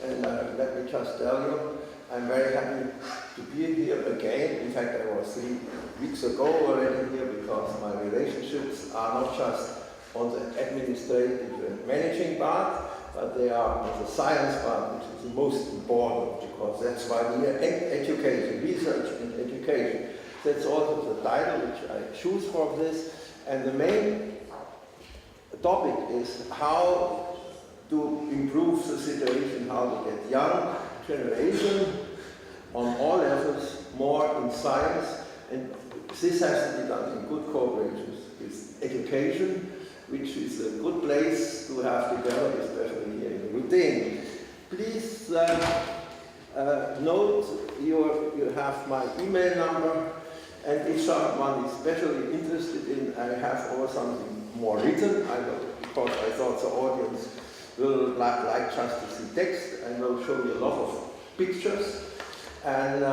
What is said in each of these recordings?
and let me just tell you, I'm very happy to be here again. In fact, I was 3 weeks ago already here because my relationships are not just on the administrative and managing part, but they are on the science part, which is the most important, because that's why we are education, research and education. That's also the title which I choose for this. And the main topic is how to improve the situation, how to get young generation on all levels more in science. And this has to be done in good cooperation with education, which is a good place to have together, especially here in RUDN. Please note you have my email number, and if someone is especially interested in, I have also something more written, I know, because I thought the audience will like just to see text, and will show you a lot of pictures, and in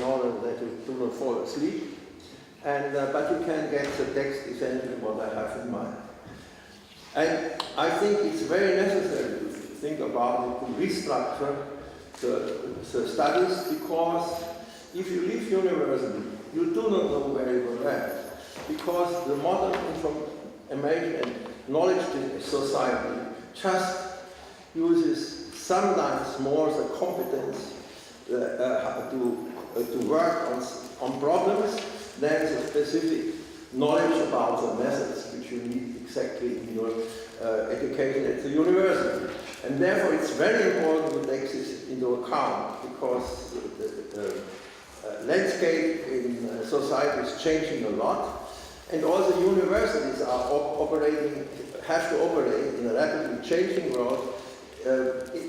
order that you do not fall asleep. And, but you can get the text essentially what I have in mind. And I think it's very necessary to think about it, to restructure the studies, because if you leave university, you do not know where you will land. Because the modern information and knowledge society just uses sometimes more the competence to work on problems than the specific knowledge about the methods which you need exactly in your education at the university. And therefore it's very important to take this into account, because the landscape in society is changing a lot, and also universities are have to operate in a rapidly changing world,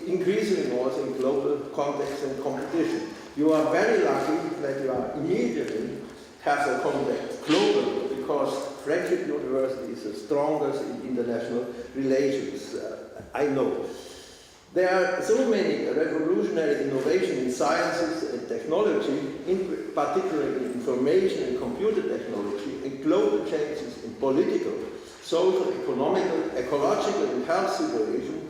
increasingly also in global context and competition. You are very lucky that you are immediately have the contact globally, because Friendship University is the strongest in international relations, I know. There are so many revolutionary innovations in sciences and technology, in particularly information and computer technology, and global changes in political, social, economical, ecological and health situation,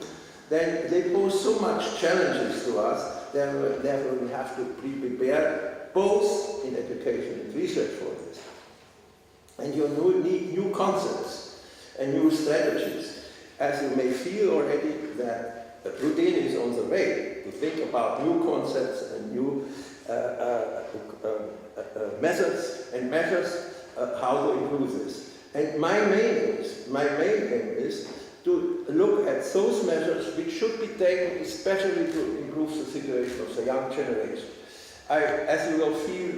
then they pose so much challenges to us. Therefore we have to be prepared both in education and research for this. And you need new concepts and new strategies, as you may feel already that RUDN is on the way to think about new concepts and new methods and measures how to improve this. And my main aim is to look at those measures which should be taken especially to improve the situation of the young generation. As you will feel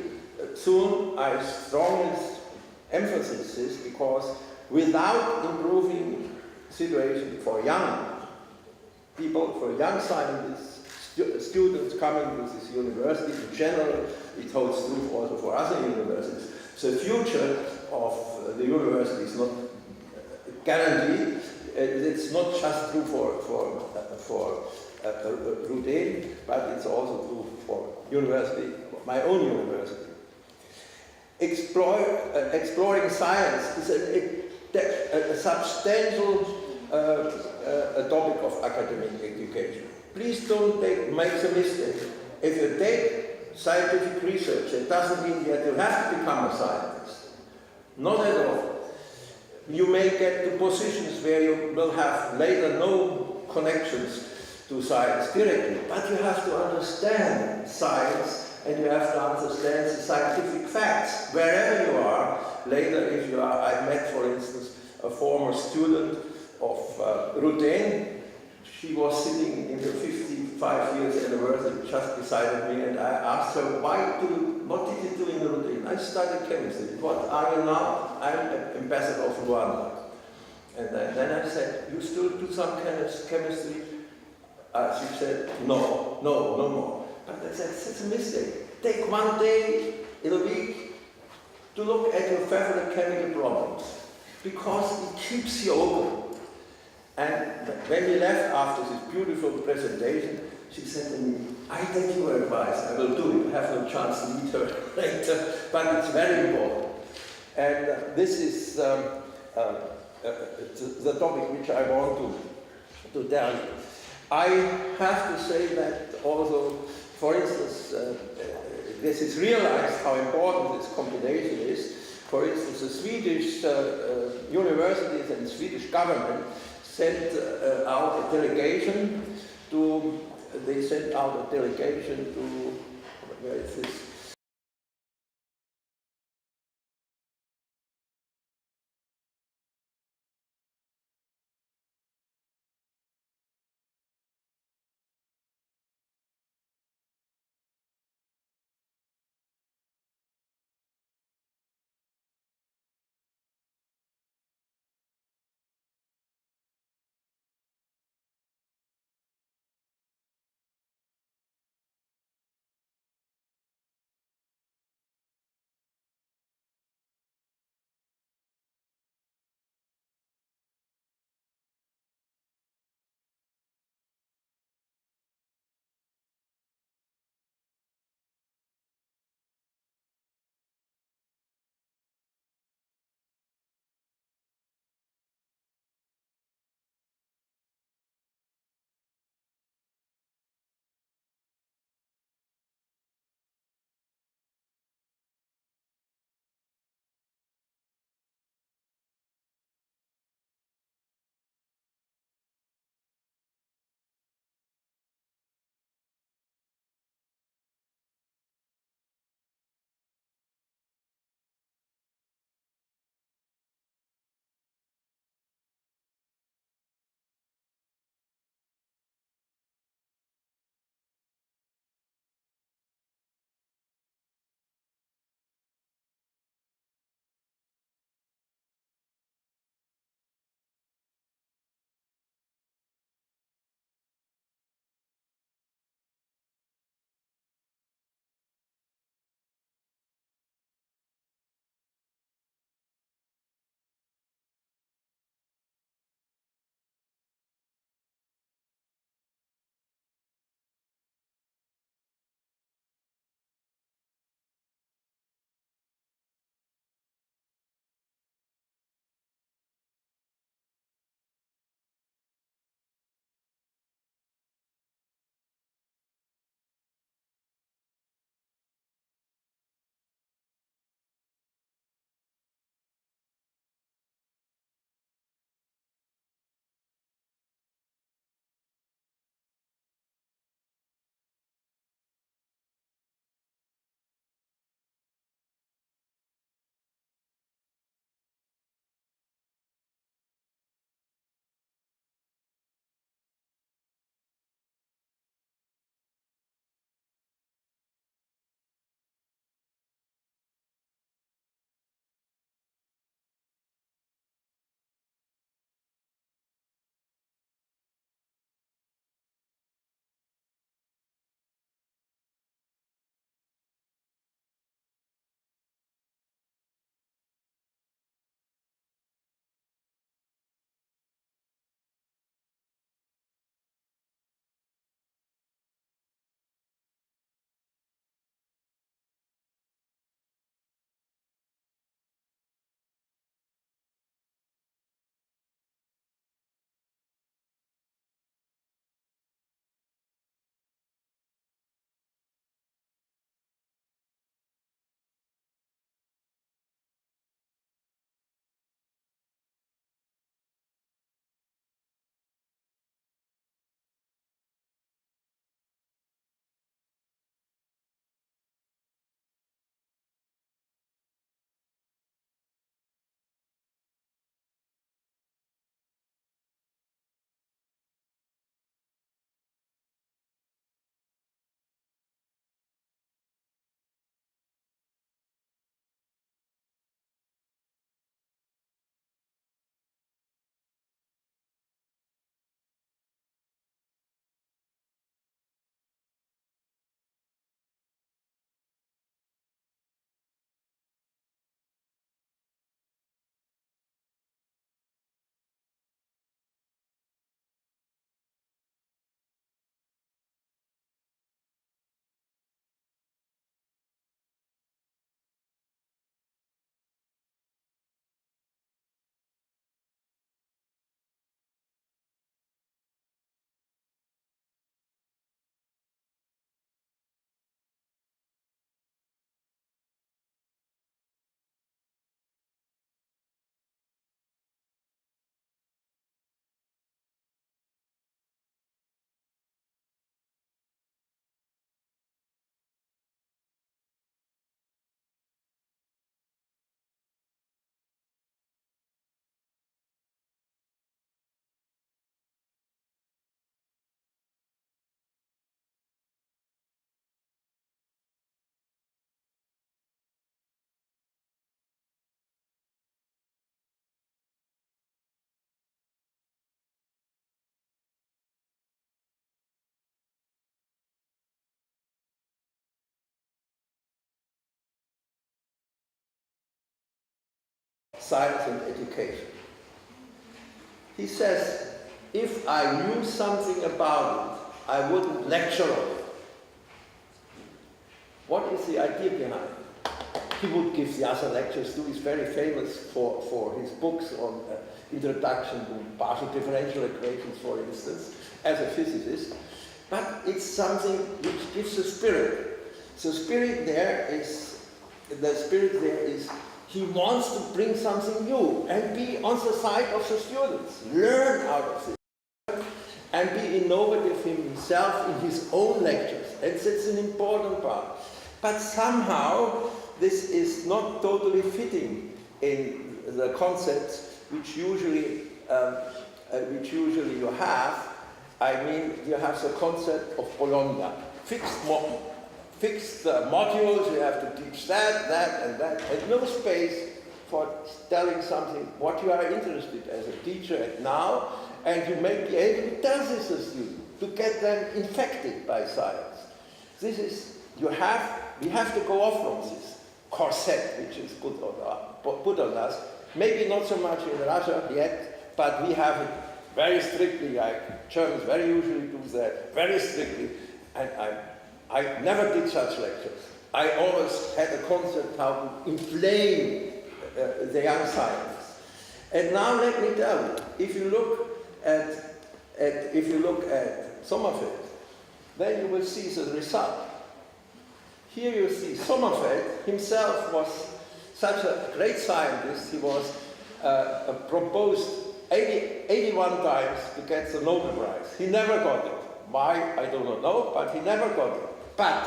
soon, I strongly emphasize this, because without improving the situation for young people, for young scientists, students coming to this university in general, it holds true also for other universities. The future of the university is not guaranteed. It's not just true for RUDN, but it's also true for university, my own university. Exploring science is a substantial topic of academic education. Please don't make the mistake. If you take scientific research, it doesn't mean that you have to become a scientist. Not at all. You may get to positions where you will have later no connections to science directly, but you have to understand science, and you have to understand the scientific facts wherever you are. Later, if you are, I met, for instance, a former student of RUDN. She was sitting in the 55 years anniversary just beside me, and I asked her, what did you do in RUDN? I studied chemistry. What are you now? I'm an ambassador of Rwanda. And then I said, you still do some chemistry? She said, no more. But I said, it's a mistake. Take one day in a week to look at your favorite chemical problems, because it keeps you open. And when we left after this beautiful presentation, she said to me, I take your advice, I will do it. I have no chance to meet her later, but it's very important. And this is the topic which I want to tell you. I have to say that also, for instance, this is realized how important this combination is. For instance, the Swedish universities and Swedish government sent out a delegation to, where is this? science and education. He says, if I knew something about it, I wouldn't lecture on it. What is the idea behind it? He would give the other lectures too. He's very famous for his books on introduction to partial differential equations, for instance, as a physicist. But it's something which gives a spirit. The spirit there is, he wants to bring something new and be on the side of the students, learn out of it, and be innovative himself in his own lectures. And that's an important part. But somehow this is not totally fitting in the concepts which usually you have. I mean, you have the concept of Bologna, fixed modules, you have to teach that, and no space for telling something what you are interested as a teacher at now, and you may be able to tell this to students, to get them infected by science. This is, we have to go off from this corset which is put on us. Maybe not so much in Russia yet, but we have it very strictly, like Germans very usually do that, very strictly, and I never did such lectures. I always had a concept how to inflame the young scientists. And now let me tell you, if you look at Sommerfeld, then you will see the result. Here you see Sommerfeld himself was such a great scientist. He was proposed 81 times to get the Nobel Prize. He never got it. Why, I do not know, but he never got it. But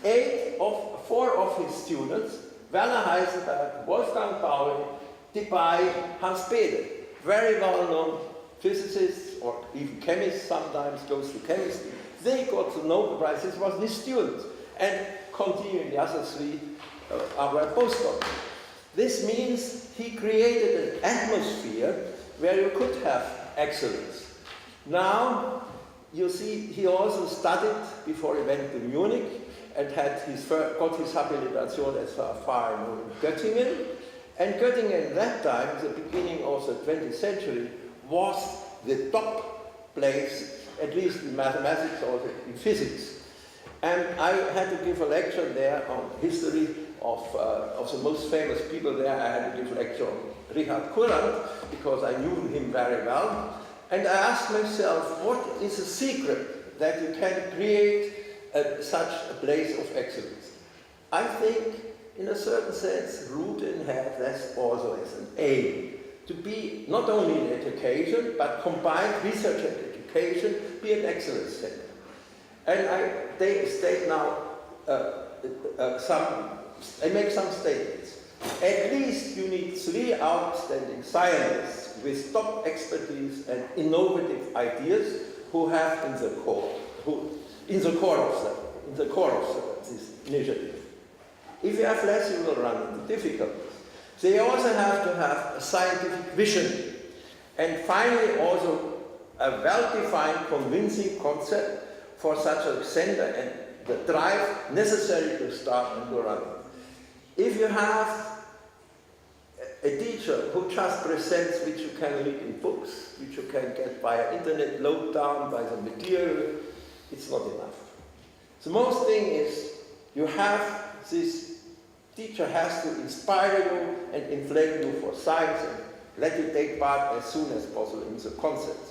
4 of his students, Werner Heisenberg, Wolfgang Pauli, Debye, Hans Bethe, very well-known physicists or even chemists, sometimes goes to chemistry, they got the Nobel Prize. This was his students. And continuing, the other 3 are postdocs. This means he created an atmosphere where you could have excellence. Now, you see, he also studied before he went to Munich and got his Habilitation as far in Göttingen. And Göttingen at that time, the beginning of the 20th century, was the top place, at least in mathematics or in physics. And I had to give a lecture there on history of the most famous people there. I had to give a lecture on Richard Courant, because I knew him very well. And I asked myself, what is the secret that you can create such a place of excellence? I think, in a certain sense, RUDN had that also as an aim, to be not only in education, but combined research and education, be an excellence center. And they state now, I make some statements. At least you need 3 outstanding scientists with top expertise and innovative ideas who have in the core of this initiative. If you have less, you will run into difficulties. They also have to have a scientific vision, and finally also a well-defined, convincing concept for such a center and the drive necessary to start and to run. If you have a teacher who just presents which you can read in books, which you can get via internet, load down by the material, it's not enough. The most thing is you have this teacher has to inspire you and inflame you for science and let you take part as soon as possible in the concepts.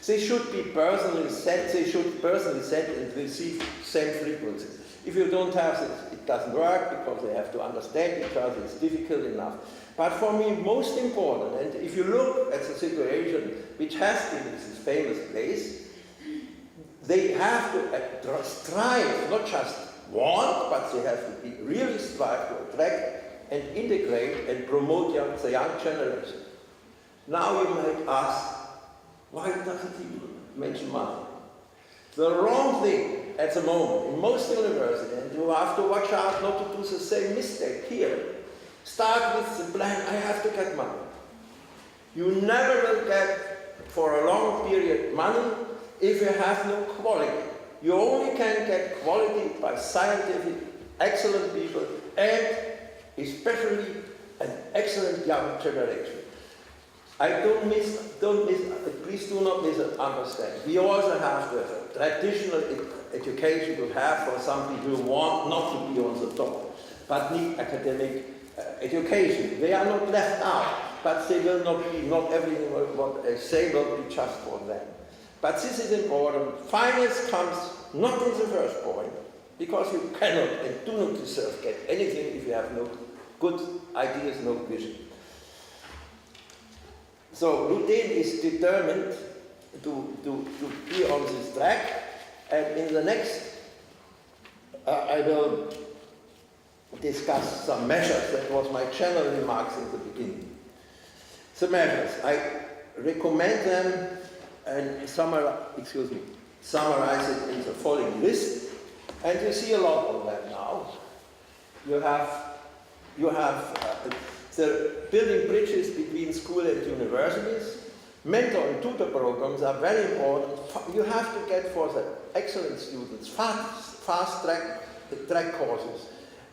They should be personally sent, and receive same frequency. If you don't have it, it doesn't work because they have to understand each other, it's difficult enough. But for me, most important, and if you look at the situation which has been this famous place, they have to strive, not just want, but they have to really strive to attract and integrate and promote the young generation. Now you might ask, why doesn't he mention money? The wrong thing at the moment in most universities, and you have to watch out not to do the same mistake here. Start with the plan, I have to get money. You never will get, for a long period, money if you have no quality. You only can get quality by scientific, excellent people, and especially an excellent young generation. Please do not misunderstand. We also have the traditional education we have for some people who want not to be on the top, but need academic education. They are not left out, but they will not be, not everything what they say will be just for them. But this is important. Finance comes not in the first point, because you cannot and do not deserve get anything if you have no good ideas, no vision. So RUDN is determined to be on this track, and in the next I will discuss some measures. That was my general remarks in the beginning. The measures, I recommend them and summarize it in the following list, and you see a lot of them now. You have the building bridges between school and universities. Mentor and tutor programs are very important. You have to get for the excellent students fast track courses,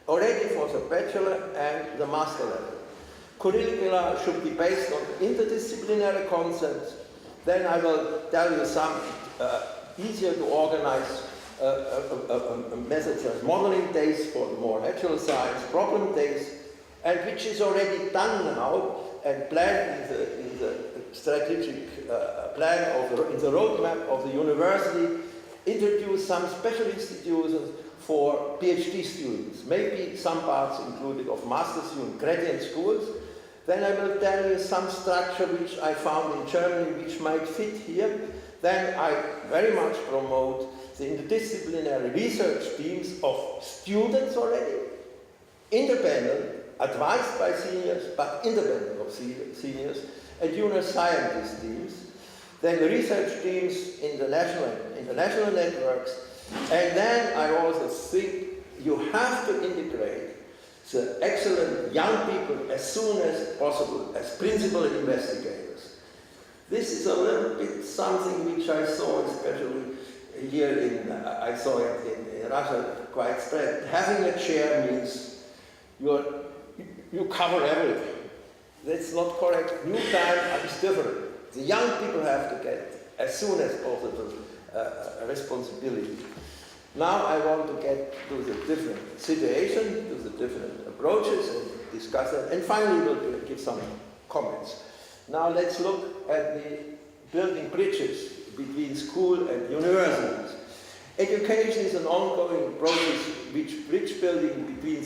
already for the bachelor and the master level. Curricula should be based on interdisciplinary concepts. Then I will tell you some easier to organize methods as modeling days for the more natural science, problem days, and which is already done now and planned in the strategic plan in the roadmap of the university. Introduce some special institutions for PhD students, maybe some parts included of master student graduate schools. Then I will tell you some structure which I found in Germany which might fit here. Then I very much promote the interdisciplinary research teams of students already, independent, advised by seniors, but independent of seniors, and junior scientist teams. Then the research teams in the international networks. And then I also think you have to integrate the excellent young people as soon as possible as principal investigators. This is a little bit something which I saw especially here I saw it in Russia quite spread. Having a chair means you cover everything. That's not correct. New time is different. The young people have to get, as soon as possible, responsibility. Now I want to get to the different situation, to the different approaches, and discuss it. And finally, we'll give some comments. Now let's look at the building bridges between school and universities. Education is an ongoing process which bridge building between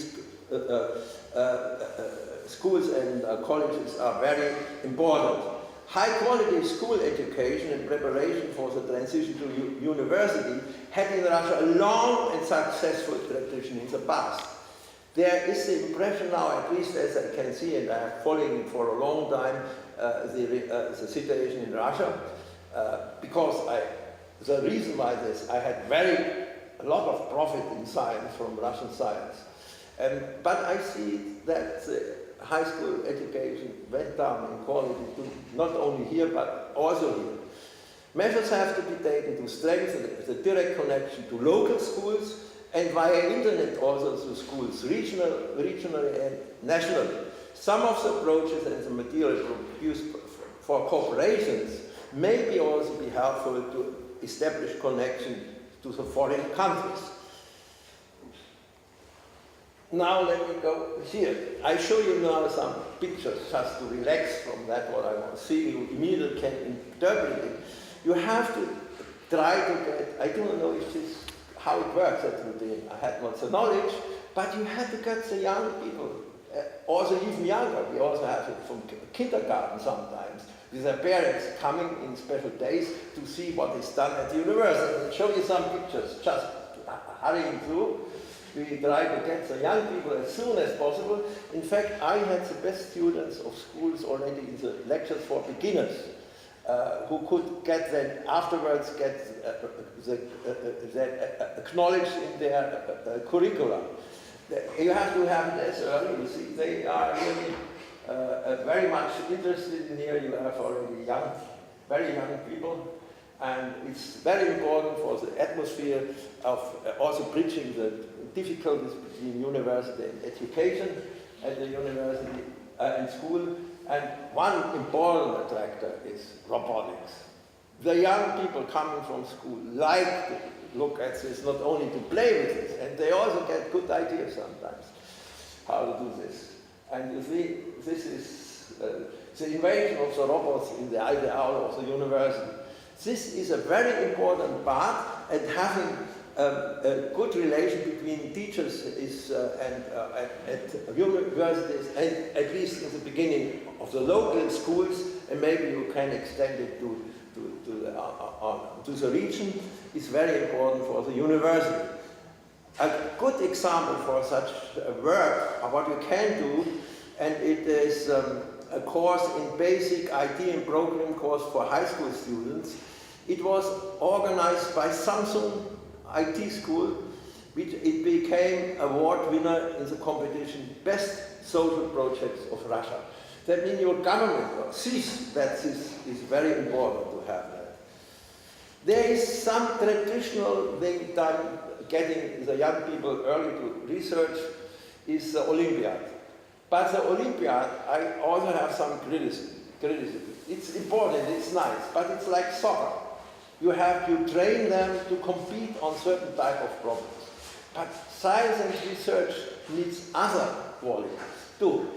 schools and colleges are very important. High quality school education and preparation for the transition to university had in Russia a long and successful tradition in the past. There is the impression now, at least as I can see, and I have following it for a long time, the situation in Russia, because the reason why this, I had a lot of profit in science from Russian science. But I see that the high school education went down in quality, not only here, but also here. Measures have to be taken to strengthen the direct connection to local schools and via internet also to schools, regionally and nationally. Some of the approaches and the material produced for corporations may also be helpful to establish connection to the foreign countries. Now let me go here. I show you now some pictures just to relax from that what I want to see. You immediately can interpret it. You have to try to get, I don't know if this how it works at RUDN. I had not the knowledge, but you have to get the young people, also even younger. We also have it from kindergarten sometimes, with their parents coming in special days to see what is done at the university. I'll show you some pictures, just hurrying through. We try to get the young people as soon as possible. In fact, I had the best students of schools already in the lectures for beginners, who could get then afterwards get that acknowledged in their curricula. You have to have it as early. You see, they are really very much interested in here. You have already young, very young people. And it's very important for the atmosphere of also bridging the difficulties between university and education at the university. in school, and one important attractor is robotics. The young people coming from school like to look at this, not only to play with it, and they also get good ideas sometimes how to do this. And you see, this is the invasion of the robots in the ideal of the university. This is a very important part, and having a good relation between teachers is, at universities, and at least in the beginning of the local schools, and maybe you can extend it to the region, is very important for the university. A good example for such work, what you can do, and it is a course in basic IT and programming course for high school students. It was organized by Samsung IT School, which it became award winner in the competition Best Social Projects of Russia. That means your government sees that this is very important to have that. There is some traditional thing done getting the young people early to research is the Olympiad. But the Olympiad, I also have some criticism. It's important, it's nice, but it's like soccer. You train them to compete on certain type of problems. But science and research needs other qualities too.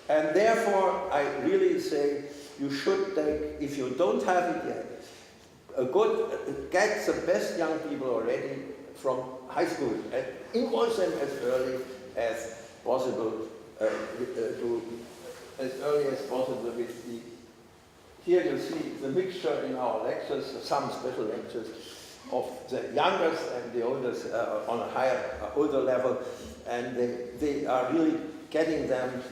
And therefore, I really say you should take, if you don't have it yet, get the best young people already from high school and involve them as early as possible, with the, here you see the mixture in our lectures, some special lectures of the youngest and the oldest on a higher, older level, and they are really getting them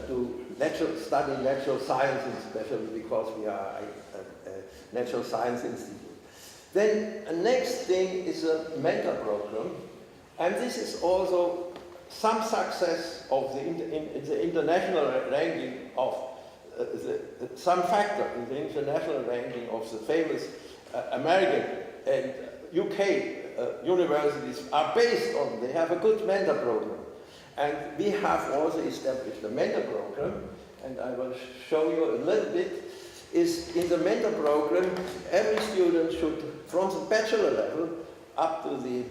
to study natural science, especially because we are a natural science institute. Then the next thing is a mentor program, and this is also some success of the international ranking of some factor in the international ranking of the famous American and UK universities are based on. They have a good mentor program. And we have also established a mentor program, and I will show you a little bit. Is in the mentor program, every student should, from the bachelor level up to the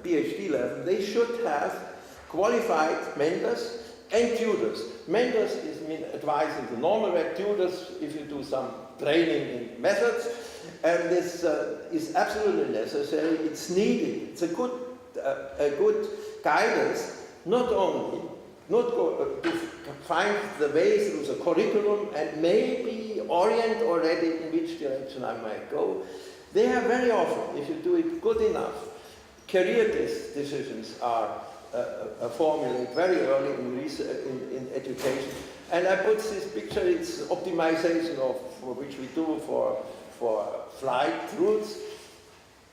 PhD level, they should have qualified mentors and tutors. Mentors mean advising the normal way, tutors if you do some training in methods, and this is absolutely necessary, it's needed, it's a good guidance, not only to find the way through the curriculum and maybe orient already in which direction I might go. They are very often, if you do it good enough, career decisions are formulated very early in education. And I put this picture, it's optimization for which we do for flight routes.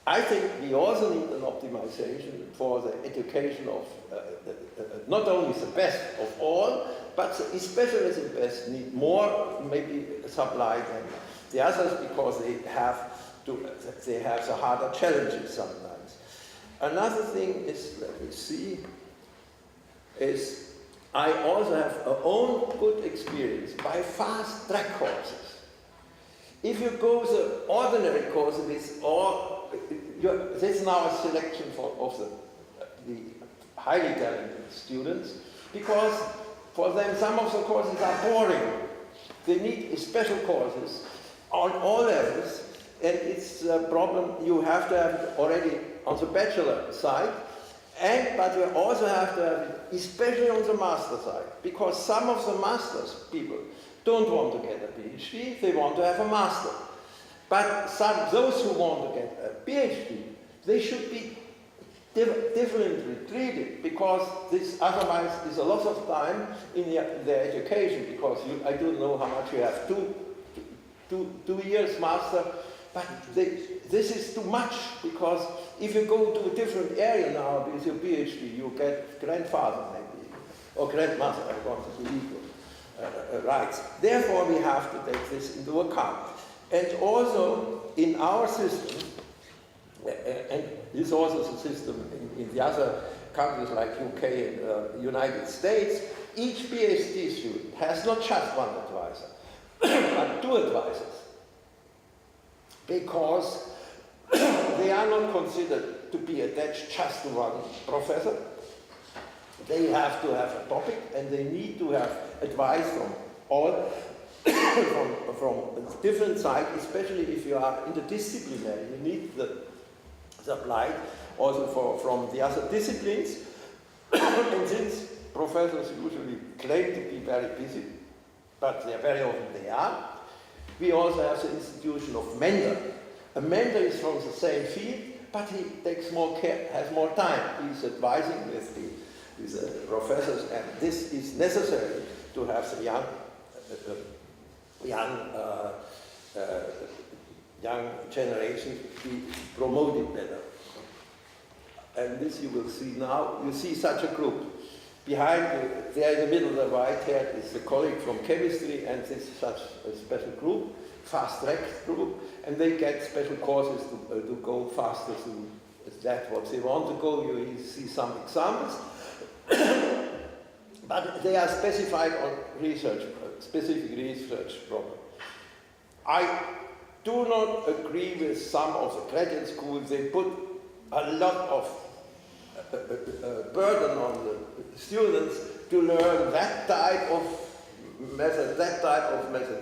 I think we also need an optimization for the education of not only the best of all, but especially the best need more maybe supply than the others because they have the harder challenges sometimes. Another thing is, let me see, is I also have a own good experience by fast track courses. If you go the ordinary courses with all, this is now a selection of the highly talented students, because for them some of the courses are boring. They need special courses on all levels, and it's a problem you have to have it already on the bachelor side, but you also have to have it especially on the master side, because some of the master's people don't want to get a PhD, they want to have a master. But those who want to get a PhD, they should be differently treated, because this otherwise is a loss of time in their education, because I don't know how much you have, two years master, but this is too much, because if you go to a different area now with your PhD, you get grandfather maybe, or grandmother, I want to be equal rights. Therefore, we have to take this into account. And also, in our system, and this is also the system in the other countries like UK and United States, Each PhD student has not just one advisor, but two advisors, because they are not considered to be attached just to one professor. They have to have a topic, and they need to have advice from all, from different sides, especially if you are interdisciplinary. You need the supply also from the other disciplines. And since professors usually claim to be very busy, but very often they are, we also have the institution of mentor. A mentor is from the same field, but he takes more care, has more time. He's advising with the professors, and this is necessary to have the young generation be promoted better. And this you will see now. You see such a group. Behind you, there in the middle, the white hair is a colleague from chemistry, and this is such a special group, fast-track group, and they get special courses to go faster to that what they want to go. You see some examples. But they are specified on research, specific research problems. I do not agree with some of the graduate schools. They put a lot of burden on the students to learn that type of method,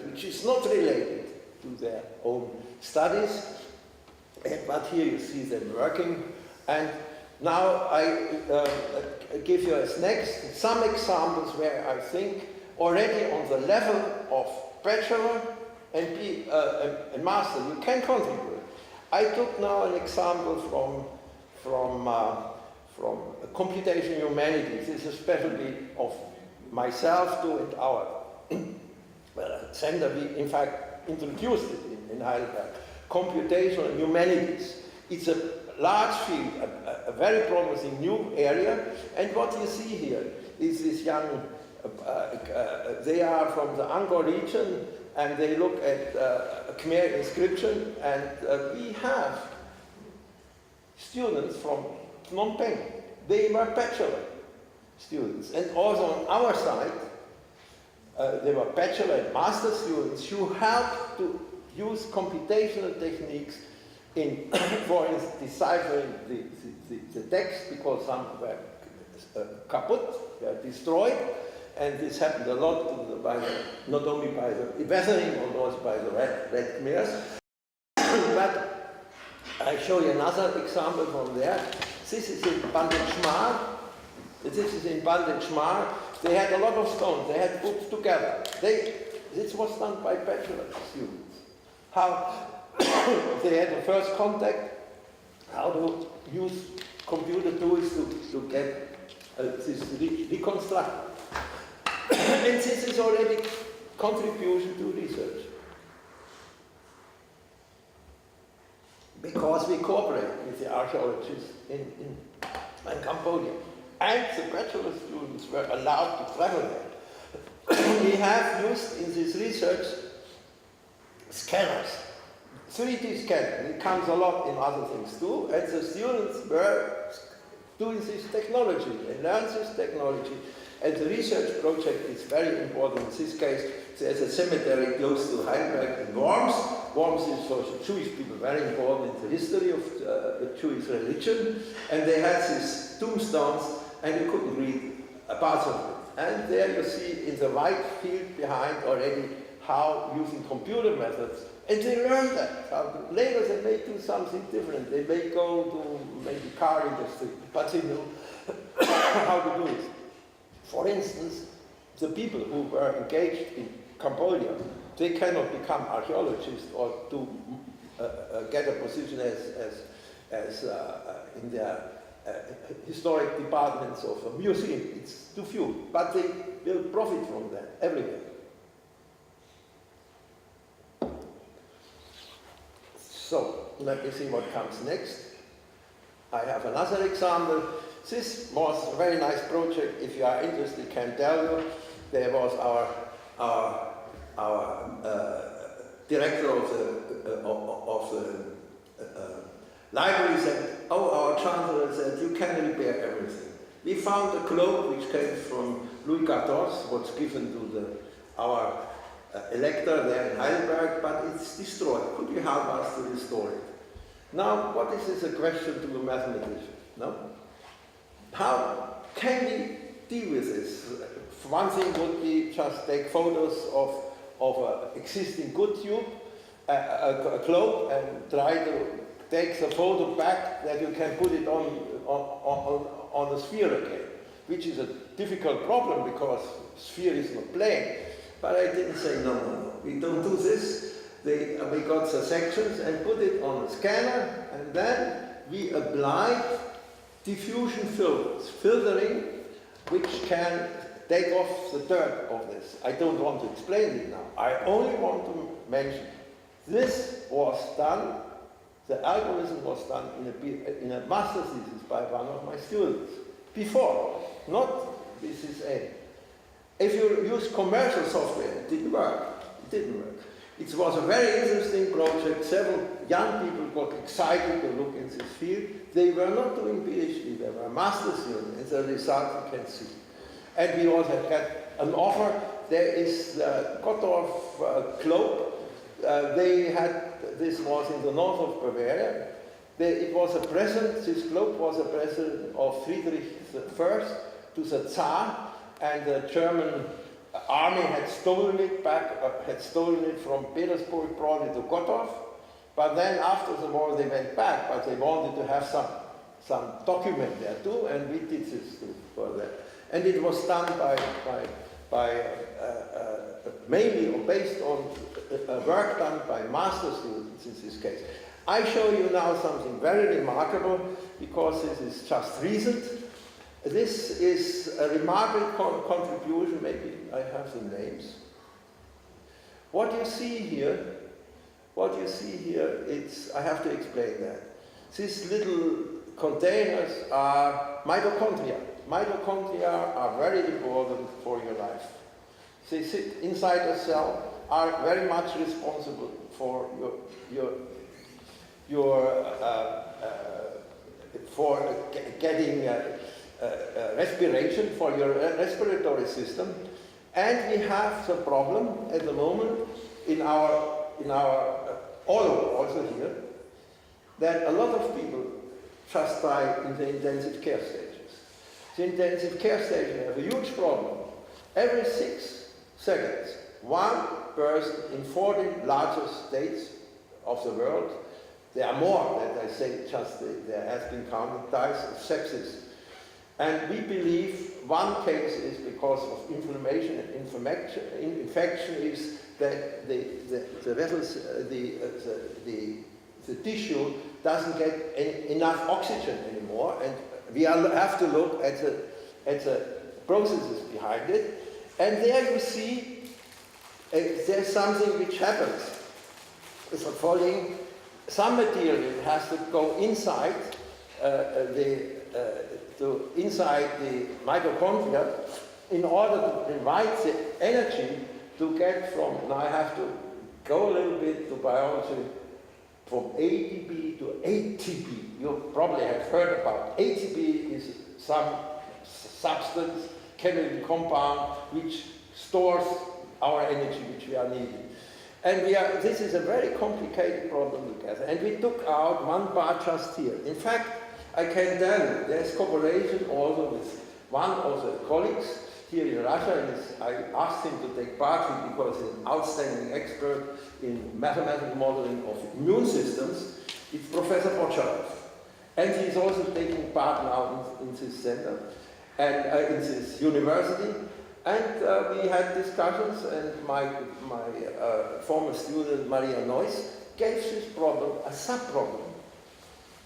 which is not related to their own studies. But here you see them working. And now I give you as next some examples where I think already on the level of bachelor and master you can contribute. I took now an example from computation humanities. This is a specialty of myself too, and our center. We in fact introduced it in Heidelberg. Computational humanities. It's a large field, a very promising new area, and what you see here is this young, they are from the Angkor region, and they look at Khmer inscription, and we have students from Phnom Penh. They were bachelor students, and also on our side, they were bachelor and master students who helped to use computational techniques in, for instance, deciphering the text, because some were kaput, were destroyed, and this happened a lot not only by the weathering, but also by the red Khmers. But I show you another example from there. This is in Bandar. This is in Bandar. They had a lot of stones. They had put together. This was done by bachelor students. How they had the first contact, how to use computer tools to get this reconstructed. And this is already contribution to research. Because we cooperate with the archaeologists in Cambodia. And the bachelor students were allowed to travel there. We have used in this research scanners. 3D scanning, it comes a lot in other things too, and the students were doing this technology, they learned this technology, and the research project is very important. In this case, there's a cemetery close to Heidelberg in Worms. Worms is for the Jewish people very important in the history of the Jewish religion, and they had these tombstones, and you couldn't read parts of it. And there you see in the white field behind already how using computer methods. And they learn that. Later they may do something different. They may go to maybe car industry, but they know how to do it. For instance, the people who were engaged in Cambodia, they cannot become archaeologists or to get a position as in their historic departments of a museum. It's too few, but they will profit from that everywhere. So, let me see what comes next. I have another example. This was a very nice project. If you are interested, I can tell you. There was our director of the library said, oh, our chancellor said, you can repair everything. We found a globe which came from Louis XIV, was given to our elector there in Heidelberg, but it's destroyed. Could you help us to restore it? Now, what is this a question to a mathematician? No? How can we deal with this? One thing would be just take photos of an existing good tube, a globe, and try to take the photo back that you can put it on a sphere again, which is a difficult problem because sphere is not plane. But I didn't say, no, we don't do this. We got the sections and put it on a scanner, and then we applied diffusion filters, filtering, which can take off the dirt of this. I don't want to explain it now. I only want to mention this was done, the algorithm was done in a master thesis by one of my students. Before, not this is A. If you use commercial software, it didn't work. It didn't work. It was a very interesting project. Several young people got excited to look in this field. They were not doing PhD, they were master students. As a result, you can see. And we also got an offer. There is the Gottorf globe. This was in the north of Bavaria. It was a present, this globe was a present of Friedrich I to the Tsar, and the German army had stolen it from Petersburg, brought it to Gottorf. But then after the war they went back, but they wanted to have some document there too, and we did this too for that. And it was done by mainly based on work done by master students in this case. I show you now something very remarkable, because this is just recent. This is a remarkable contribution, maybe I have the names. What you see here, I have to explain that. These little containers are mitochondria. Mitochondria are very important for your life. They sit inside a cell, are very much responsible for for getting respiration, for your respiratory system. And we have the problem at the moment in our also here, that a lot of people just die in the intensive care stages. The intensive care stations have a huge problem. Every 6 seconds, one person in 40 largest states of the world, there are more that I say just there has been counted, dies of sepsis. And we believe one case is because of inflammation and infection is that the vessels, the tissue doesn't get enough oxygen anymore, and we have to look at the processes behind it. And there you see there's something which happens. It's the following: some material has to go inside inside the mitochondria in order to provide the energy to get from, now I have to go a little bit to biology, from ATP to ATP. You probably have heard about ATP is some substance, chemical compound, which stores our energy which we are needing. And this is a very complicated problem together. And we took out one part just here. In fact, I can tell you, there's cooperation also with one of the colleagues here in Russia. I asked him to take part because he's an outstanding expert in mathematical modeling of immune systems. It's Professor Bocharov. And he's also taking part now in this center and in this university. And we had discussions, and my former student Maria Neuss gave this problem a sub-problem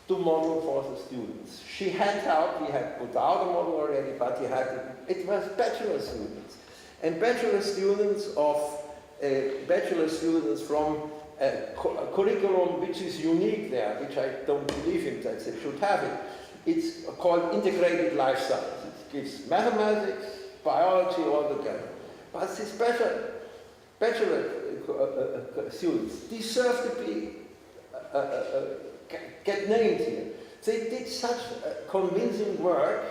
to model for the students. She had help, we had put out a model already, but it was bachelor students. And bachelor students from a curriculum which is unique there, which I don't believe in that they should have it. It's called integrated life science. It gives mathematics, biology all together. But these bachelor students deserve to be get named here. They did such convincing work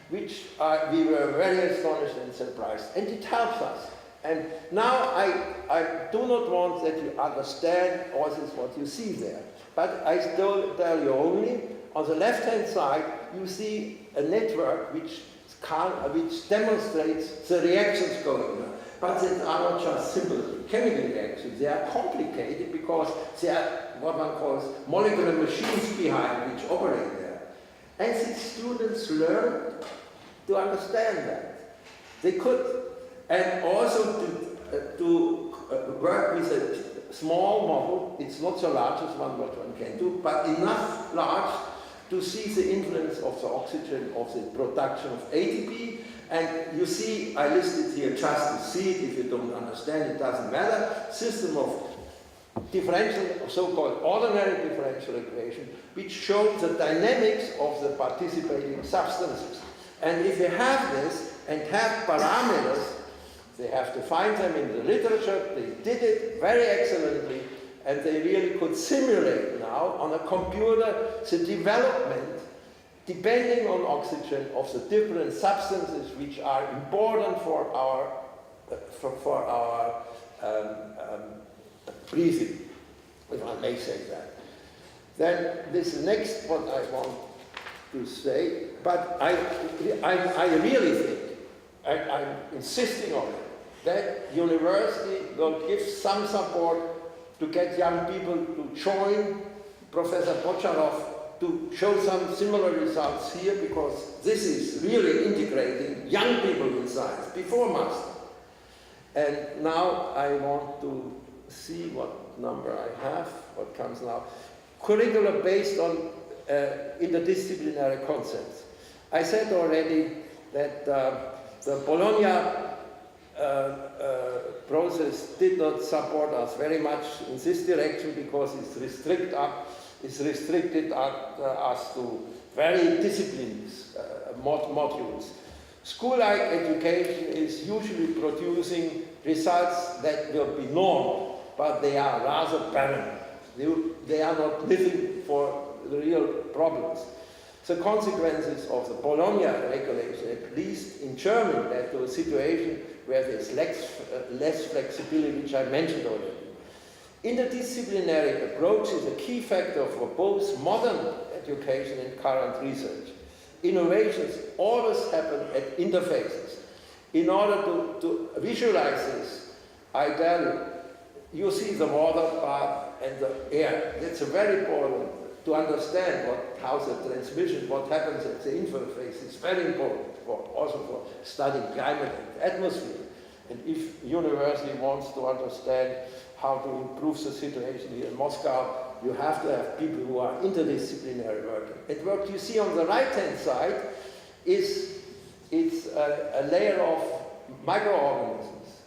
which we were very astonished and surprised, and it helps us. And now I do not want that you understand all this what you see there, but I still tell you only, on the left-hand side, you see a network which demonstrates the reactions going on. But they are not just simple chemical reactions, they are complicated because there are what one calls molecular machines behind which operate there. And the students learn to understand that. They could, and also to work with a small model. It's not so large as what one can do, but enough large to see the influence of the oxygen, of the production of ATP. And you see, I listed here just to see it. If you don't understand, it doesn't matter. System of differential, so-called ordinary differential equation, which show the dynamics of the participating substances. And if you have this and have parameters, they have to find them in the literature. They did it very excellently, and they really could simulate now on a computer the development, depending on oxygen, of the different substances which are important for our breathing, if I may say that. Then this next what I want to say, but I really think, and I'm insisting on it, that university will give some support to get young people to join Professor Bocharov to show some similar results here, because this is really integrating young people in science before master. And now I want to see what number I have, what comes now. Curricula based on interdisciplinary concepts. I said already that the Bologna process did not support us very much in this direction, because it's restricted us to very disciplined modules. School-like education is usually producing results that will be normal, but they are rather barren. They are not living for the real problems. The consequences of the Bologna regulation, at least in Germany, led to a situation where there's less flexibility, which I mentioned already. Interdisciplinary approach is a key factor for both modern education and current research. Innovations always happen at interfaces. In order to visualize this, I tell you, you see the water bath and the air. That's very important to understand how the transmission, what happens at the interface is very important, also for studying climate and atmosphere. And if university wants to understand how to improve the situation here in Moscow, you have to have people who are interdisciplinary working. And what you see on the right-hand side is a layer of microorganisms.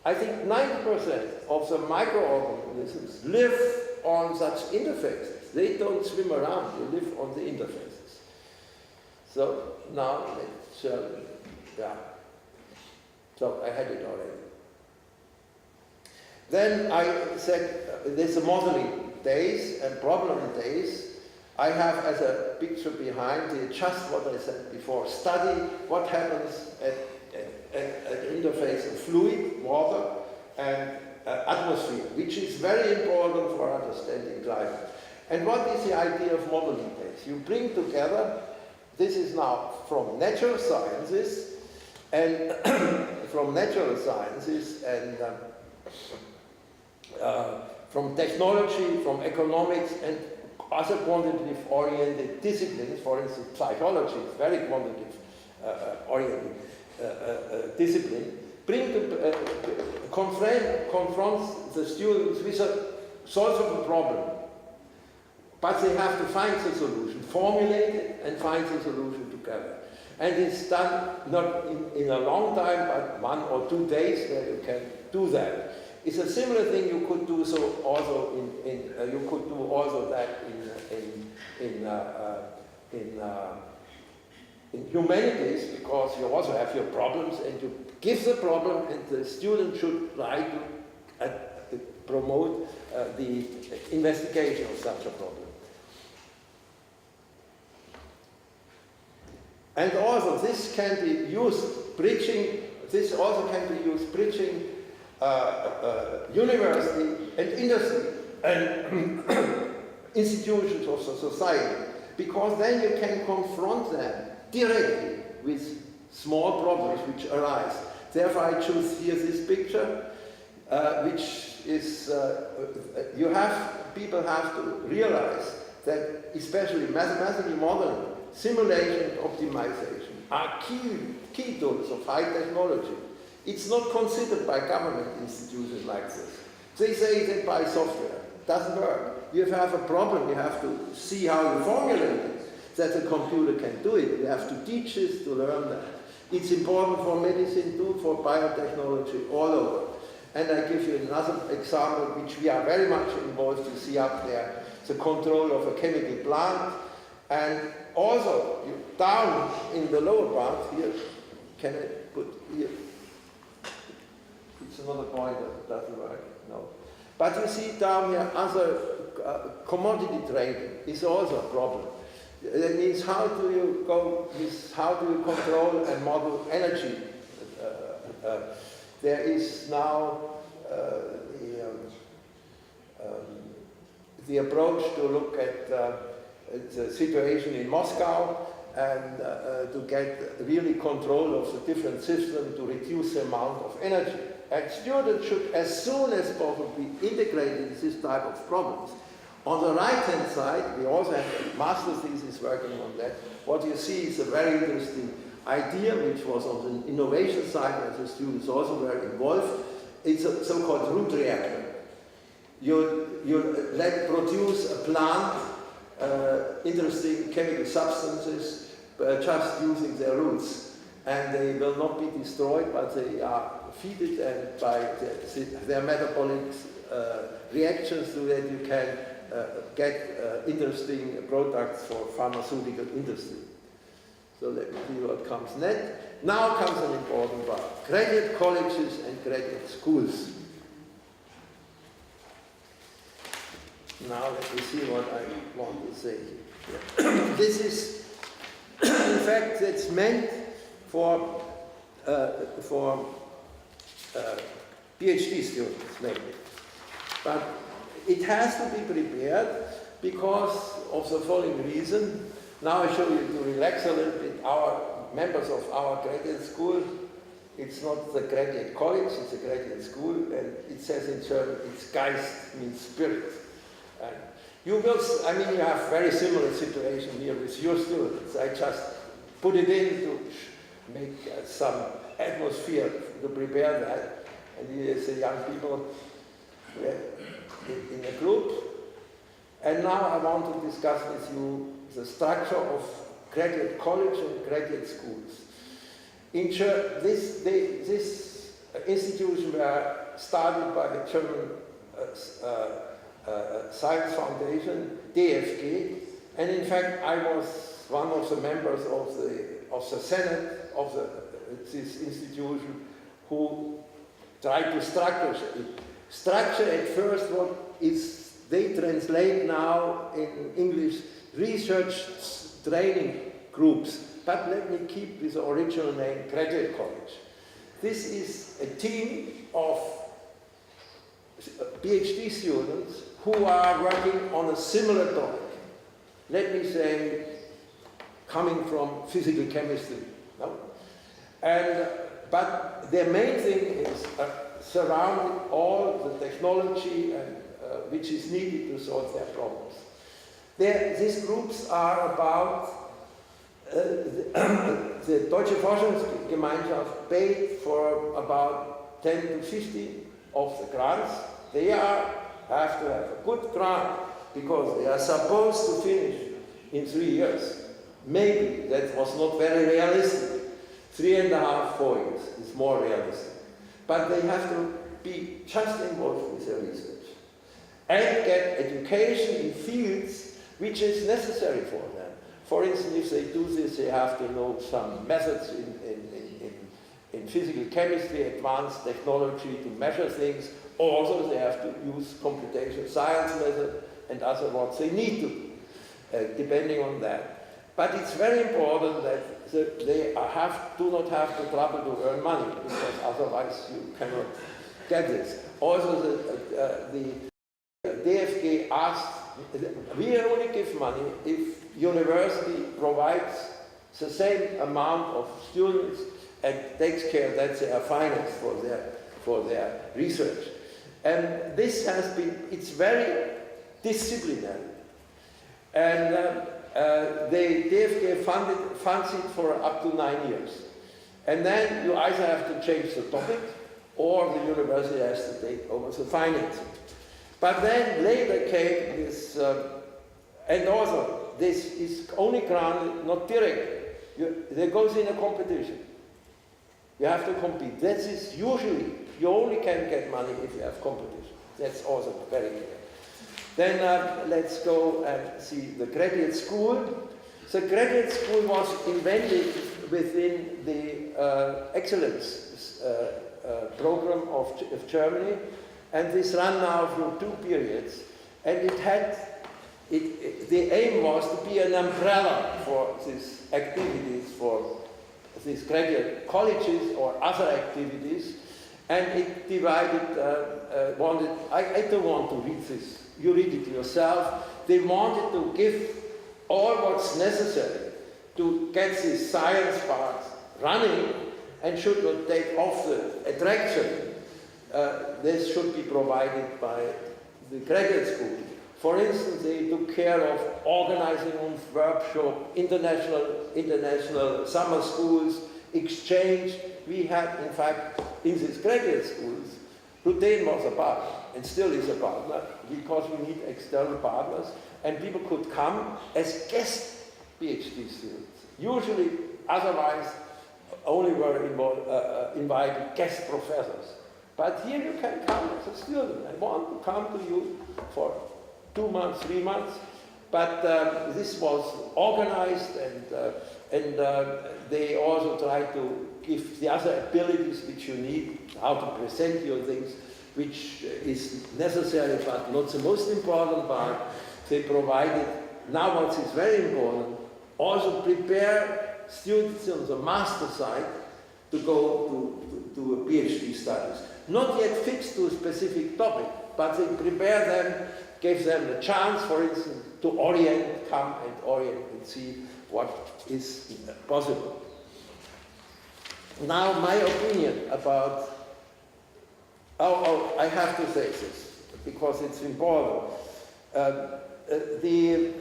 I think 90% of the microorganisms live on such interfaces. They don't swim around, they live on the interfaces. So now let's show you. Yeah. So I had it already. Then I said there's a modeling days and problem days. I have as a picture behind it just what I said before. Study what happens at the interface of fluid, water, and atmosphere, which is very important for understanding climate. And what is the idea of modeling days? You bring together, this is now from natural sciences and from from technology, from economics, and other quantitative-oriented disciplines. For instance, psychology is very quantitative-oriented discipline. Confronts the students with a solvable problem, but they have to find the solution, formulate it, and find the solution together. And it's done not in a long time, but 1 or 2 days where you can do that. It's a similar thing you could do so also in humanities, because you also have your problems and you give the problem, and the student should try to promote the investigation of such a problem. And also this can be used bridging, this also can be used bridging university and industry and institutions of the society, because then you can confront them directly with small problems which arise. Therefore I choose here this picture, which is, people have to realize that especially mathematically modeling, simulation and optimization are key tools of high technology. It's not considered by government institutions like this. They say they buy software. It doesn't work. You have a problem, you have to see how you formulate it, that the computer can do it. You have to teach this to learn that. It's important for medicine too, for biotechnology, all over. And I give you another example, which we are very much involved. You see up there, the control of a chemical plant. And also, down in the lower part here, can I put here? It's another point that doesn't work, no. But you see down here, other commodity trading is also a problem. That means how do you control and model energy? There is now the approach to look at the situation in Moscow and to get really control of the different systems to reduce the amount of energy. And students should, as soon as possible, be integrated in this type of problems. On the right-hand side, we also have a master's thesis working on that. What you see is a very interesting idea, which was on the innovation side, where the students also were involved. It's a so-called root reactor. You let produce a plant, interesting chemical substances, just using their roots. And they will not be destroyed, but they are fed and by their metabolic reactions so that you can get interesting products for pharmaceutical industry. So let me see what comes next. Now comes an important part. Graduate colleges and graduate schools. Now let me see what I want to say here. This is, in fact, it's meant for PhD students mainly. But it has to be prepared because of the following reason. Now I show you to relax a little bit. Our members of our graduate school, it's not the graduate college, it's a graduate school, and it says in German, it's Geist, means spirit. And you will, I mean, you have very similar situation here with your students. I just put it in to make some atmosphere to prepare that. And here is the young people in a group. And now I want to discuss with you the structure of graduate college and graduate schools. In this institution were started by the German Science Foundation, DFG, and in fact I was one of the members of the Senate of this institution who tried to structure it. Structure at first what is, they translate now in English, research training groups, but let me keep this original name, graduate college. This is a team of PhD students who are working on a similar topic. Let me say, coming from physical chemistry. No? But their main thing is surrounding all the technology and, which is needed to solve their problems. These groups are about the Deutsche Forschungsgemeinschaft paid for about 10 to 15 of the grants. They have to have a good grant because they are supposed to finish in 3 years. Maybe that was not very realistic. 3.5, 4 years is more realistic. But they have to be just involved with their research and get education in fields which is necessary for them. For instance, if they do this, they have to know some methods in physical chemistry, advanced technology to measure things. Also, they have to use computational science method and other what they need to do, depending on that. But it's very important that they do not have the trouble to earn money, because otherwise you cannot get this. Also, the DFG asked, we only give money if university provides the same amount of students and takes care that they are financed for their research. And this has been, it's very disciplinary. And the DFG funds it for up to 9 years. And then you either have to change the topic, or the university has to take over the financing. But then later came this, and also this is only granted, not directly. There goes in a competition. You have to compete. That is usually, you only can get money if you have competition. That's also very clear. Then let's go and see the graduate school. The graduate school was invented within the excellence program of Germany, and this ran now through 2 periods. And it had, the aim was to be an umbrella for these activities, for these graduate colleges or other activities, and it divided, I don't want to read this, you read it yourself. They wanted to give all what's necessary to get this science part running, and should not take off the attraction. This should be provided by the graduate school. For instance, they took care of organizing workshop, international summer schools, exchange. We had, in fact, in these graduate schools, RUDN was a partner, and still is a partner, because we need external partners, and people could come as guest PhD students. Usually, otherwise, only were invited guest professors. But here you can come as a student. I want to come to you for 2 months, 3 months. But this was organized, and they also tried to give the other abilities which you need, how to present your things, which is necessary but not the most important part. They provided, now what is very important, also prepare students on the master side to go to a PhD studies. Not yet fixed to a specific topic, but they prepare them, gave them the chance, for instance, to come and orient and see what is possible. Now, my opinion about, I have to say this, because it's important. The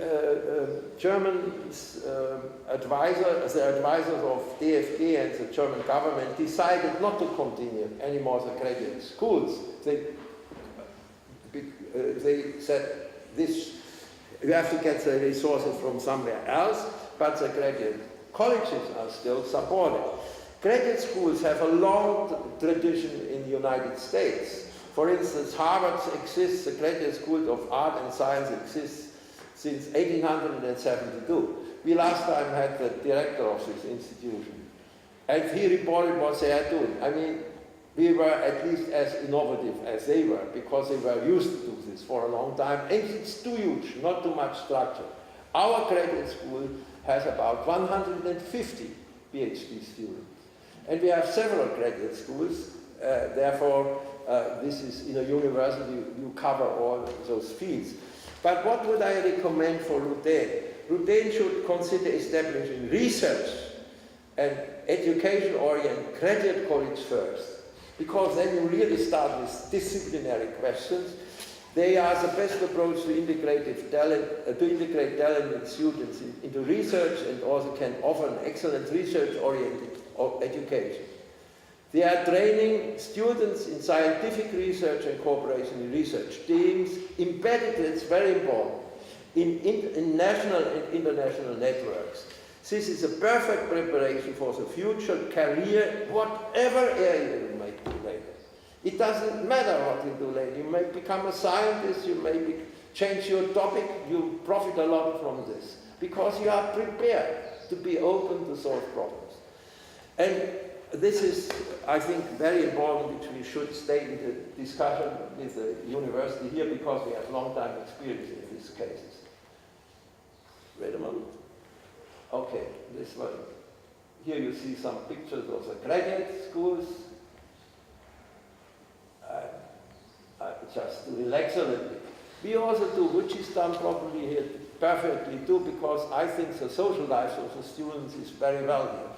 German advisors of DFG and the German government decided not to continue anymore the graduate schools. They said, you have to get the resources from somewhere else, but the graduate colleges are still supported. Graduate schools have a long tradition in the United States. For instance, Harvard exists, the Graduate School of Art and Science exists since 1872. We last time had the director of this institution, and he reported what they are doing. I mean, we were at least as innovative as they were, because they were used to do this for a long time, and it's too huge, not too much structure. Our graduate school has about 150 PhD students, and we have several graduate schools. Therefore, this is, in a university, you cover all those fields. But what would I recommend for RUDN? RUDN should consider establishing research and education-oriented graduate college first, because then you really start with disciplinary questions. They are the best approach to integrate talented students into research, and also can offer an excellent research-oriented education. They are training students in scientific research and cooperation in research teams, embedded, it's very important, in national and international networks. This is a perfect preparation for the future career, whatever area you might do later. It doesn't matter what you do later. You may become a scientist, you may change your topic, you profit a lot from this, because you are prepared to be open to solve problems. And this is, I think, very important, which we should stay in the discussion with the university here, because we have long time experience in these cases. Wait a moment. Okay, this one. Here you see some pictures of the graduate schools. Just to relax a little bit. We also do, which is done probably here perfectly too, because I think the social life of the students is very valuable.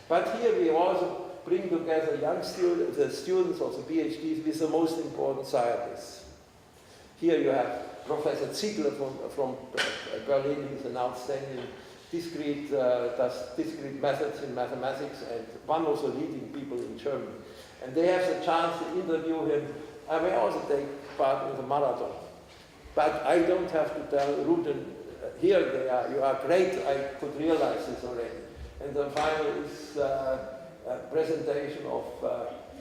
But here we also bring together young students, the students of the PhDs with the most important scientists. Here you have Professor Ziegler from Berlin, who's an outstanding does discrete methods in mathematics and one of the leading people in Germany. And they have the chance to interview him. I may also take part in the marathon. But I don't have to tell RUDN, here they are, you are great, I could realize this already. And then finally is a presentation of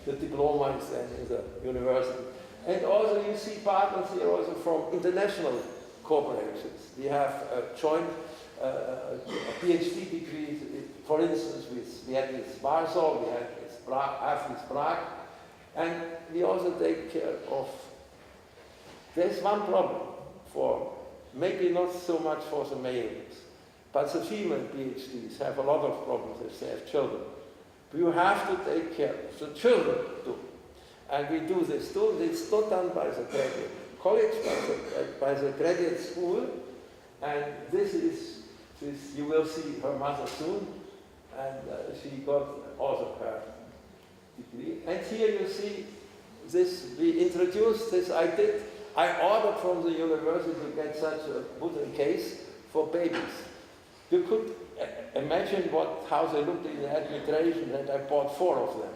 the diplomas in the university. And also you see partners here also from international corporations. We have joint PhD degrees, for instance, we had with Warsaw, we had with Prague, and we also take care of, there's one problem for, maybe not so much for the males, but the female PhDs have a lot of problems if they have children. You have to take care of the children too. And we do this too. It's not done by the graduate college, by the graduate school. And this is, you will see her mother soon. And she got also her degree. And here you see this, we introduced this, I ordered from the university to get such a wooden case for babies. You could imagine how they looked in the administration, and I bought 4 of them.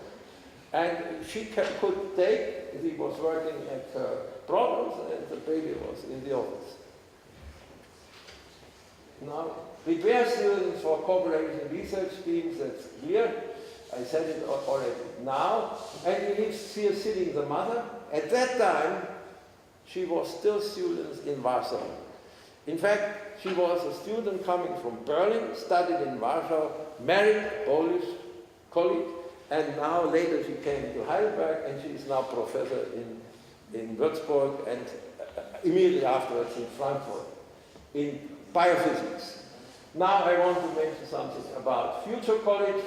And she could take, he was working at her brother's, and the baby was in the office. Now, prepare students for cooperation research teams, that's clear. I said it already. Now, and you see her sitting the mother. At that time, she was still students in Warsaw. In fact, she was a student coming from Berlin, studied in Warsaw, married Polish colleague, and now later she came to Heidelberg, and she is now professor in Würzburg, and immediately afterwards in Frankfurt, in biophysics. Now I want to mention something about future college,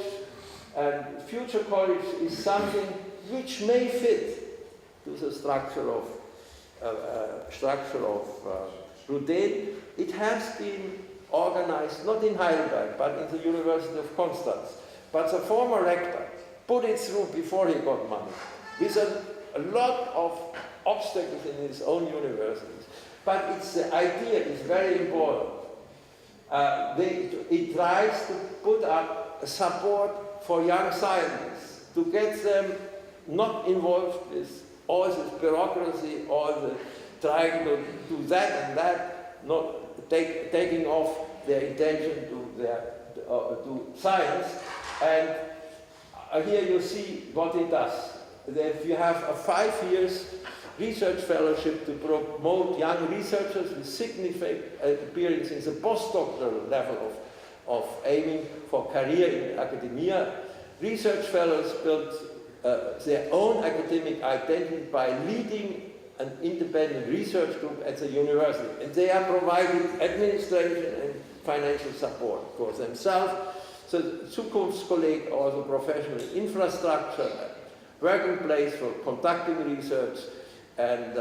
and future college is something which may fit to the structure of RUDN. It has been organized not in Heidelberg, but in the University of Constance. But the former rector put it through before he got money, with a lot of obstacles in his own universities. But the idea is very important. It tries to put up support for young scientists, to get them not involved with all this bureaucracy, all the trying to do that and that, not taking off their intention to science. And here you see what it does. If you have a 5 years research fellowship to promote young researchers with significant experience in the postdoctoral level of aiming for career in academia, research fellows build their own academic identity by leading an independent research group at the university. And they are providing administration and financial support for themselves. So Zukunftskolleg, also professional infrastructure, working place for conducting research. And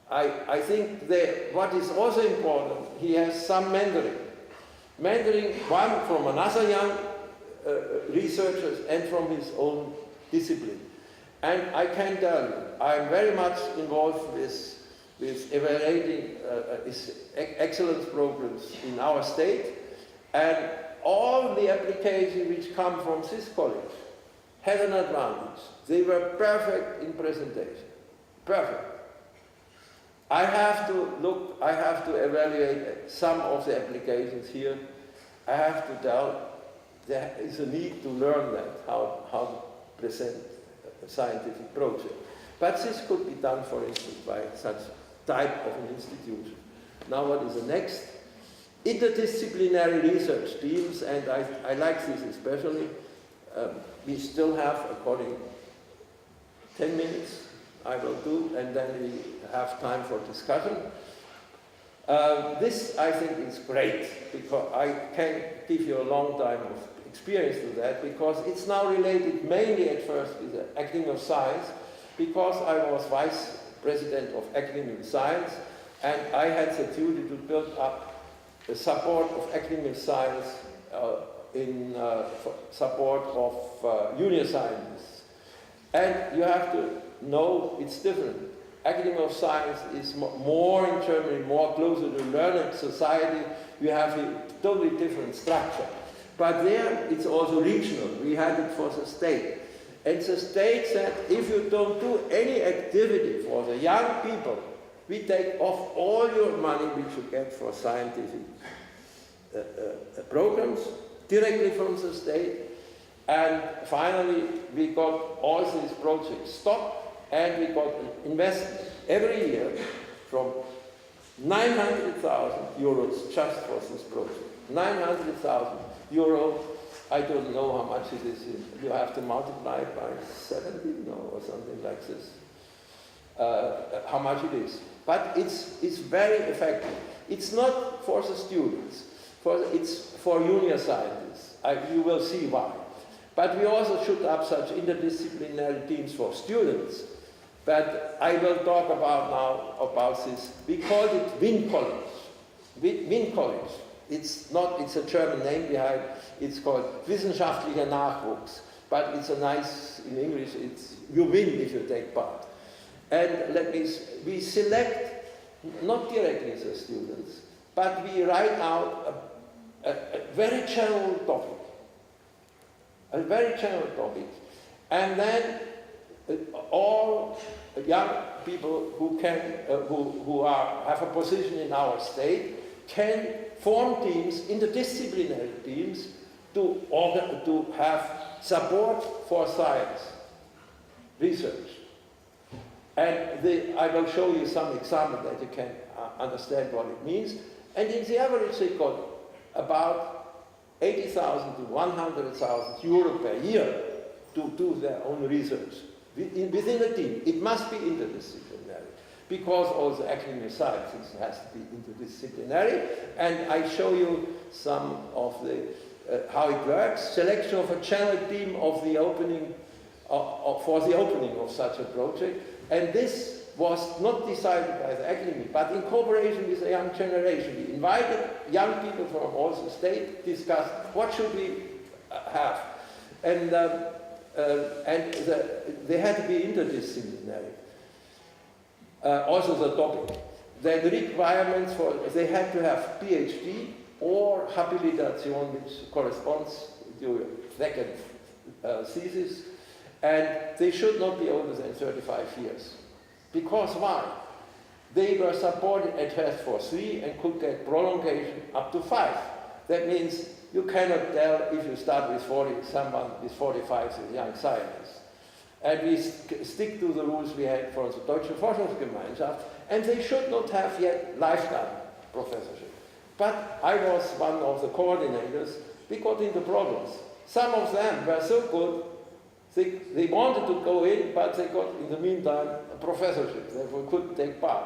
I think what is also important, he has some mentoring. Mentoring, one from another young researchers and from his own discipline. And I can tell you, I'm very much involved with evaluating excellence programs in our state, and all the applications which come from this college have an advantage. They were perfect in presentation. Perfect. I have to evaluate some of the applications here. I have to tell, there is a need to learn that, how to present a scientific project. But this could be done, for instance, by such type of an institution. Now what is the next? Interdisciplinary research teams, and I like this especially. We still have, according 10 minutes, I will do, and then we have time for discussion. This, I think, is great, because I can give you a long time of experience to that, because it's now related mainly at first with the Academy of Science, because I was Vice President of Academy of Science, and I had the duty to build up the support of Academy of Science in support of junior scientists. And you have to know it's different. Academy of Science is more in Germany, more closer to learned society. You have a totally different structure. But there it's also regional. We had it for the state. And the state said, if you don't do any activity for the young people, we take off all your money which you get for scientific programs directly from the state. And finally, we got all these projects stopped, and we got investment every year from 900,000 euros just for this project. 900,000 euros. I don't know how much it is. You have to multiply it by 70, no, or something like this. How much it is. But it's very effective. It's not for the students. It's for junior scientists. You will see why. But we also should have such interdisciplinary teams for students. But I will talk about now about this. We call it WIN College. WIN College. It's a German name behind. It's called Wissenschaftlicher Nachwuchs. But it's a nice, in English, you win if you take part. And we select, not directly the students, but we write out a very general topic. A very general topic. And then all young people who have a position in our state can form teams, interdisciplinary teams, to have support for science research. And I will show you some examples that you can understand what it means. And in the average, they got about 80,000 to 100,000 euro per year to do their own research within a team. It must be interdisciplinary, because also academic sciences has to be interdisciplinary. And I show you some of how it works. Selection of a general team of the opening for the opening of such a project. And this was not decided by the academy, but in cooperation with the young generation. We invited young people from all the state, discussed what should we have. And they had to be interdisciplinary. Also the topic. The requirements they had to have PhD or habilitation, which corresponds to your second thesis. And they should not be older than 35 years. Because why? They were supported at first for 3 and could get prolongation up to 5. That means you cannot tell if you start with 40, someone with 45 is a young scientist. And we stick to the rules we had for the Deutsche Forschungsgemeinschaft, and they should not have yet lifetime professorship. But I was one of the coordinators. We got into problems. Some of them were so good, they wanted to go in, but they got, in the meantime, a professorship. Therefore, couldn't take part.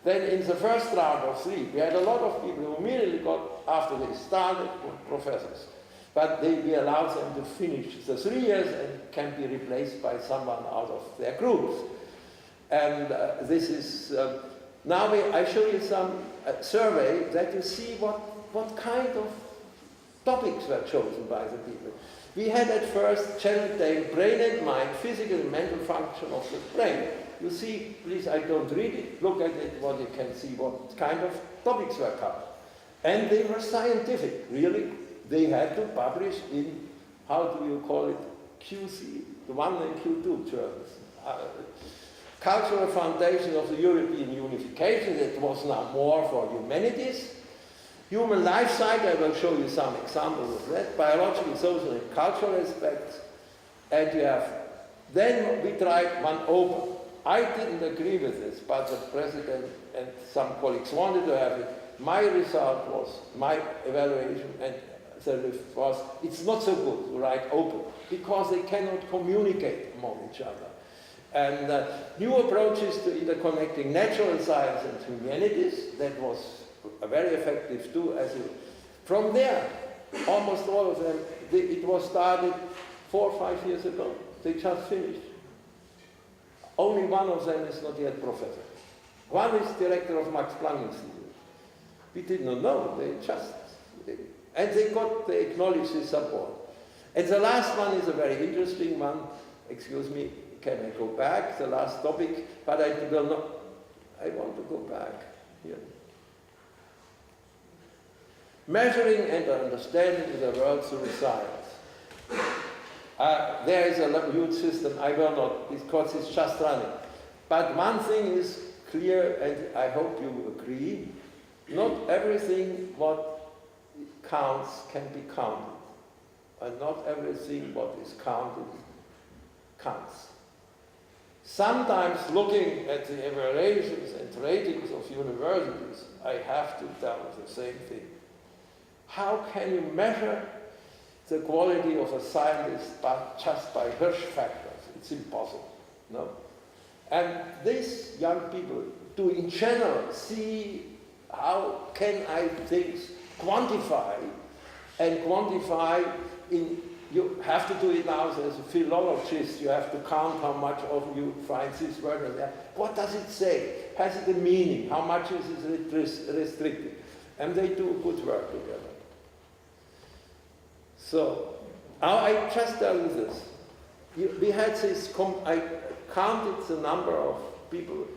Then in the first round of 3, we had a lot of people who immediately got, after they started, professors. But we allowed them to finish the 3 years and can be replaced by someone out of their groups. And this is, now I show you some survey that you see what kind of topics were chosen by the people. We had at first general name, brain and mind, physical and mental function of the brain. You see, please, I don't read it. Look at it, what you can see, what kind of topics were covered. And they were scientific, really. They had to publish in, how do you call it, QC, the 1 and Q2 journals. Cultural foundation of the European unification, that was now more for humanities. Human life cycle, I will show you some examples of that. Biological, social, and cultural aspects. And you have, then we tried one open. I didn't agree with this, but the president and some colleagues wanted to have it. My result was, my evaluation, and it's not so good to write open, because they cannot communicate among each other. And new approaches to interconnecting natural science and humanities, that was very effective too. From there, almost all of them, it was started 4 or 5 years ago. They just finished. Only one of them is not yet professor. One is director of Max Planck Institute. We did not know, and they acknowledged his support. And the last one is a very interesting one. Excuse me, can I go back? The last topic, but I will not. I want to go back here. Measuring and understanding the world through science. There is a huge system, I will not, because it's just running. But one thing is clear, and I hope you agree, not everything what counts can be counted. And not everything what is counted counts. Sometimes looking at the evaluations and ratings of universities, I have to tell the same thing. How can you measure the quality of a scientist just by Hirsch factors? It's impossible, no? And these young people do in general see how can I things quantify, and quantify you have to do it now as a philologist, you have to count how much of you find this word and that. What does it say? Has it a meaning? How much is it restricted? And they do good work together. So, now I just tell you this. We had this, I counted the number of people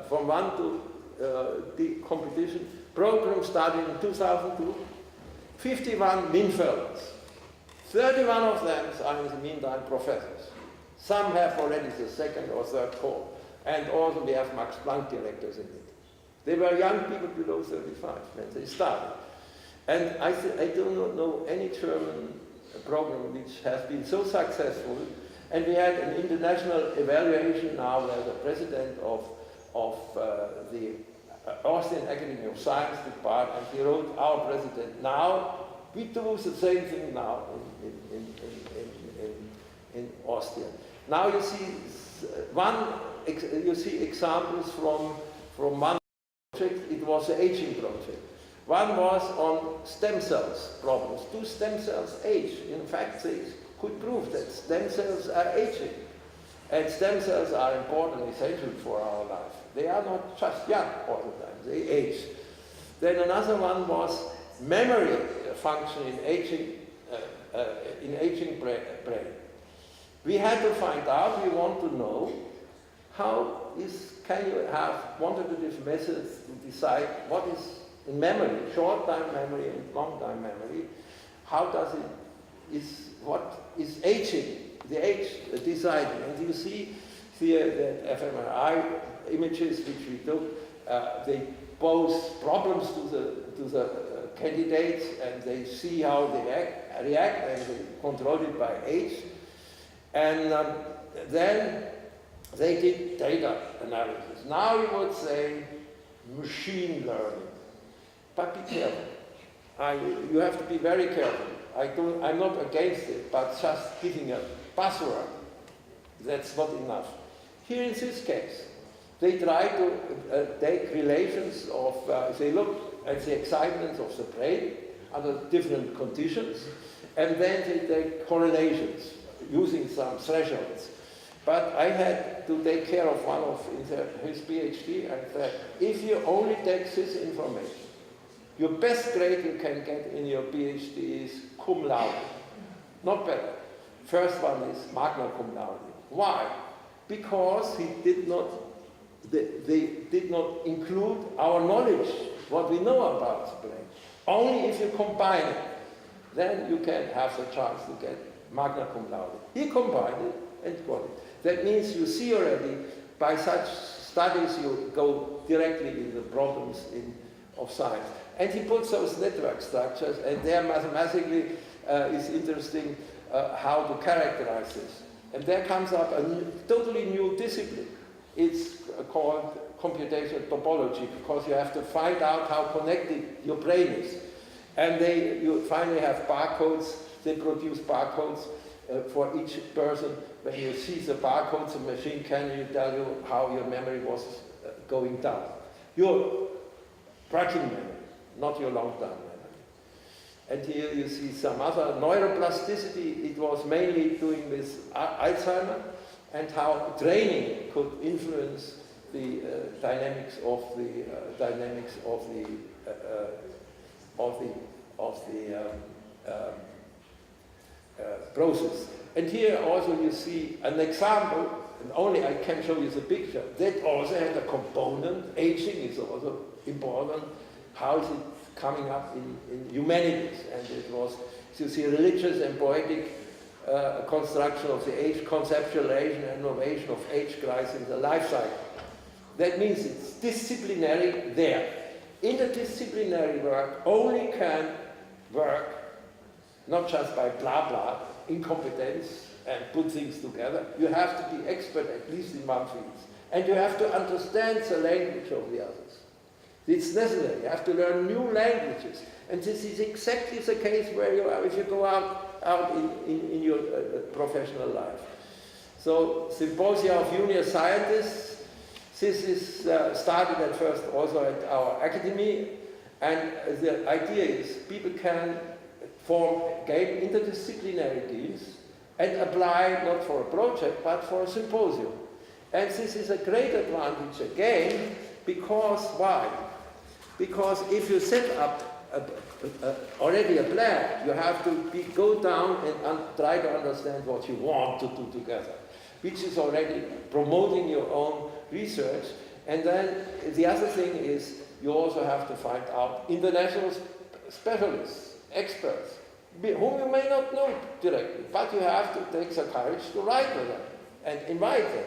from one to the competition. Program started in 2002, 51 Minfelders. 31 of them are in the meantime professors. Some have already the second or third core. And also we have Max Planck directors in it. They were young people below 35 when they started. And I do not know any German program which has been so successful. And we had an international evaluation now where the president of the Austrian Academy of Science department, he wrote, our president, now we do the same thing now in Austria. Now you see examples from one project. It was an aging project. One was on stem cells problems. Do stem cells age? In fact, they could prove that stem cells are aging. And stem cells are important and essential for our life. They are not just young all the time, they age. Then another one was memory function in aging brain. We had to find out, we want to know, can you have quantitative methods to decide what is in memory, short-time memory and long-time memory, what is aging, the age deciding. And you see here that fMRI images which we took, they pose problems to the candidates, and they see how they react, and they control it by age. And then they did data analysis. Now you would say machine learning. But be careful. You have to be very careful. I'm not against it, but just giving a buzzword, that's not enough. Here in this case, they try to take relations of, they look at the excitement of the brain under different conditions, and then they take correlations using some thresholds. But I had to take care of one of his PhD, and said, if you only take this information, your best grade you can get in your PhD is cum laude, not better. First one is magna cum laude. Why? Because they did not include our knowledge, what we know about the brain. Only if you combine it, then you can have the chance to get magna cum laude. He combined it and got it. That means you see already, by such studies, you go directly in the problems of science. And he puts those network structures, and there mathematically is interesting how to characterize this. And there comes up a totally new discipline. It's called computational topology, because you have to find out how connected your brain is. And you finally have barcodes. They produce barcodes for each person. When you see the barcodes, the machine can tell you how your memory was going down. Your working memory. not your long-term memory. And here you see some other neuroplasticity. It was mainly doing with Alzheimer and how training could influence the dynamics of the process. And here also you see an example, and only I can show you the picture, that also has a component. Aging is also important. How is it coming up in humanities? And it was, you see, religious and poetic construction of the age, conceptualization and innovation of age crisis in the life cycle. That means it's disciplinary there. Interdisciplinary work only can work not just by blah blah, incompetence and put things together. You have to be expert at least in one field. And you have to understand the language of the others. It's necessary. You have to learn new languages. And this is exactly the case where you are if you go out in your professional life. So, Symposia of Junior Scientists. This is started at first also at our academy, and the idea is people can gain interdisciplinary teams and apply not for a project but for a symposium. And this is a great advantage again, because why? Because if you set up already a plan, you have to go down and try to understand what you want to do together, which is already promoting your own research. And then the other thing is you also have to find out international specialists, experts, whom you may not know directly, but you have to take the courage to write to them and invite them.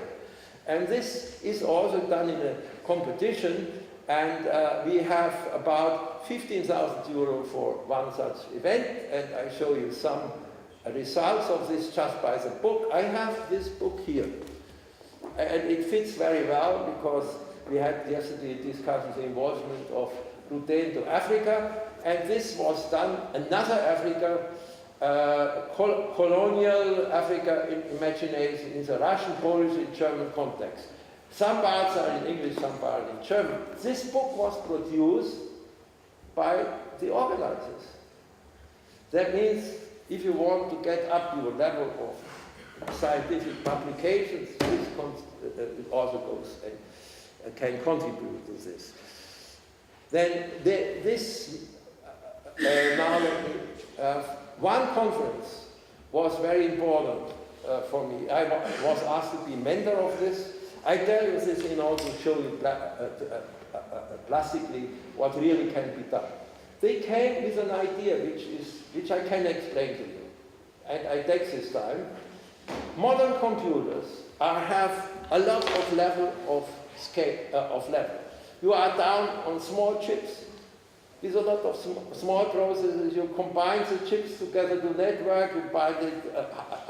And this is also done in a competition, and we have about 15,000 euro for one such event, and I show you some results of this just by the book. I have this book here. And it fits very well because we had yesterday discussed the involvement of RUDN to Africa, and this was done, another Africa, colonial Africa imagination in the Russian, Polish, and German context. Some parts are in English, some parts in German. This book was produced by the organizers. That means if you want to get up your level of scientific publications, this also goes and can contribute to this. Then one conference was very important for me. I was asked to be mentor of this. I tell you this in order to show you plastically what really can be done. They came with an idea which I can explain to you, and I take this time. Modern computers have a lot of level of scale of level. You are down on small chips. There's a lot of small processes. You combine the chips together to network. You buy the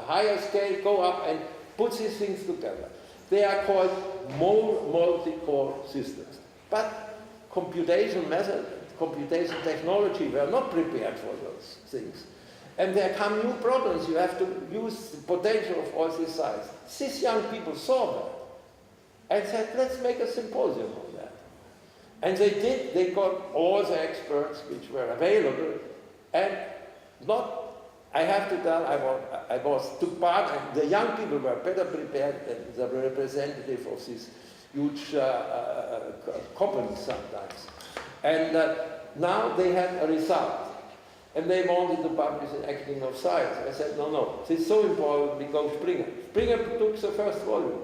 higher scale, go up and put these things together. They are called multi-core systems. But computation method, computation technology were not prepared for those things. And there come new problems. You have to use the potential of all these sides. These young people saw that and said, let's make a symposium on that. And they did. They got all the experts which were available. And I have to tell, I took part, and the young people were better prepared than the representative of these huge companies sometimes. And now they had a result. And they wanted to publish an Academy of Science. I said, no, this is so important, we go Springer. Springer took the first volume,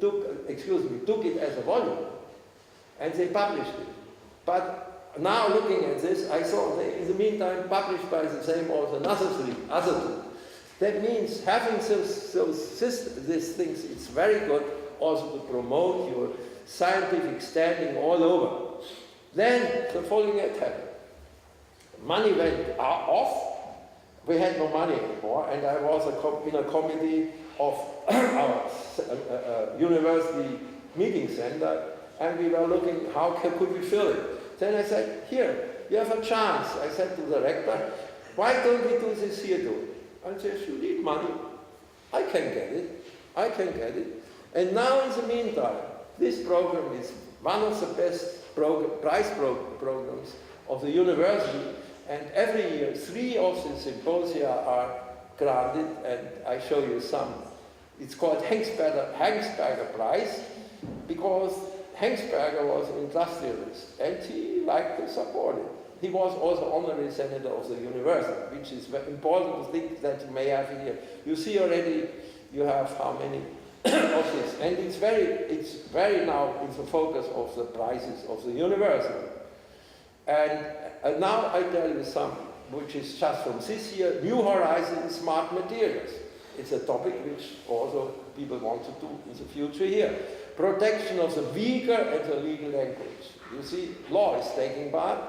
took it as a volume, and they published it. But now looking at this, I saw they, in the meantime, published by the same author, other two. That means having these things, it's very good also to promote your scientific standing all over. Then the following happened. Money went off, we had no money anymore, and I was in a committee of our university meeting center, and we were looking how could we fill it. Then I said, here, you have a chance. I said to the rector, why don't we do this here too? And he says, you need money. I can get it. And now in the meantime, this program is one of the best prize programs of the university, and every year 3 of the symposia are granted, and I show you some. It's called Hengsberger Prize, because Hengsberger was an industrialist, and he liked to support it. He was also honorary senator of the university, which is very important thing that you may have here. You see already, you have how many of this, and it's very now in the focus of the prizes of the university. And now I tell you some, which is just from this year, New Horizons in Smart Materials. It's a topic which also people want to do in the future here. Protection of the weaker and the legal language. You see, law is taking part.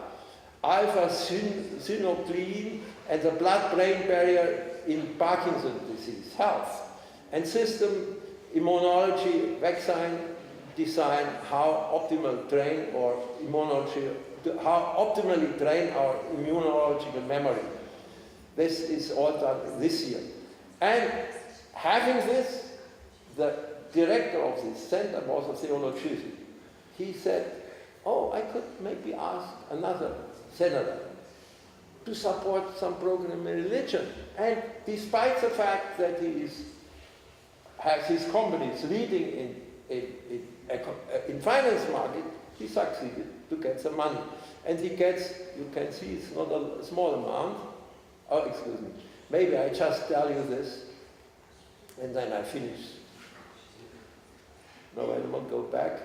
Alpha-synuclein and the blood-brain barrier in Parkinson's disease, health. And system immunology, vaccine design, how optimal train or immunology, how optimally train our immunological memory. This is all done this year. And having this, the director of this center was a theologian. He said, oh, I could maybe ask another senator to support some program in religion. And despite the fact that he has his companies leading in finance market, he succeeded to get some money. And he gets, you can see it's not a small amount. Oh, excuse me. Maybe I just tell you this, and then I finish. No, I won't go back.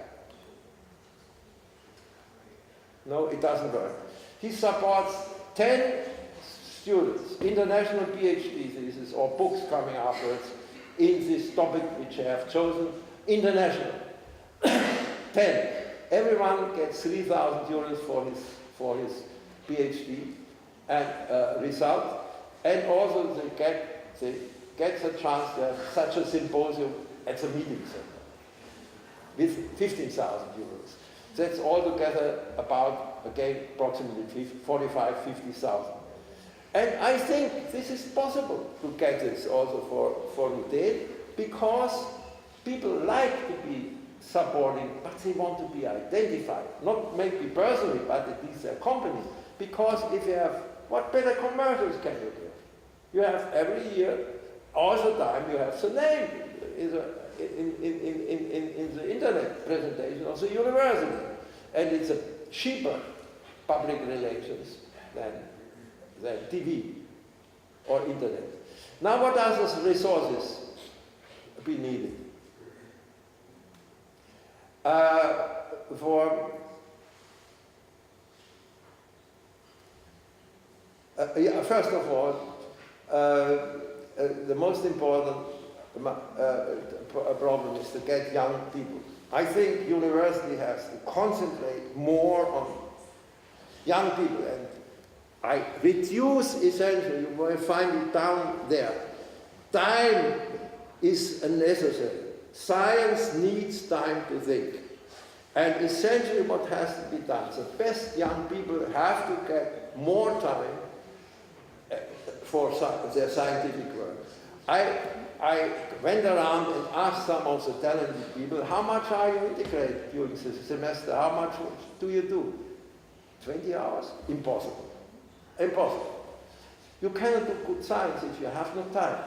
No, it doesn't work. He supports 10 students, international PhD theses or books coming afterwards in this topic which I have chosen, international. 10. Everyone gets 3,000 euros for his PhD and result, and also they get the chance to have such a symposium at the meeting center with 15,000 euros. That's altogether about, again, approximately 45,000, 50,000. And I think this is possible to get this also for RUDN, because people like to be supporting, but they want to be identified. Not maybe personally, but at least their companies. Because if you have, what better commercials can you do? You have every year, all the time, you have the name in the internet presentation of the university. And it's a cheaper public relations than TV or internet. Now what are the resources be needed? First of all, the most important problem is to get young people. I think university has to concentrate more on young people, and I reduce essentially, you will find it down there. Time is necessary. Science needs time to think. And essentially what has to be done, the best young people have to get more time for their scientific work. I went around and asked some of the talented people, how much are you integrated during the semester? How much do you do? 20 hours? Impossible. Impossible. You cannot do good science if you have no time.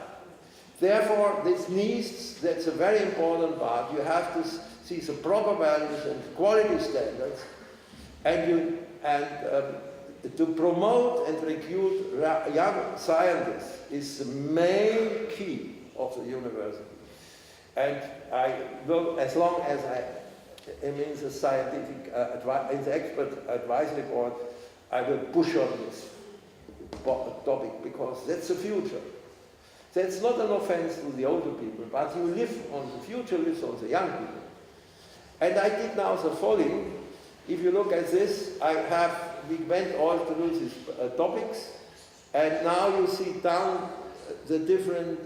Therefore, this needs, that's a very important part. You have to see the proper values and quality standards, and to promote and recruit young scientists is the main key of the university. And I will, as long as I am in the scientific, in the expert advisory board, I will push on this topic, because that's the future. That's not an offense to the older people, but you live on the future, lives on the young people. And I did now the following. If you look at this, we went all through these topics, and now you see down the different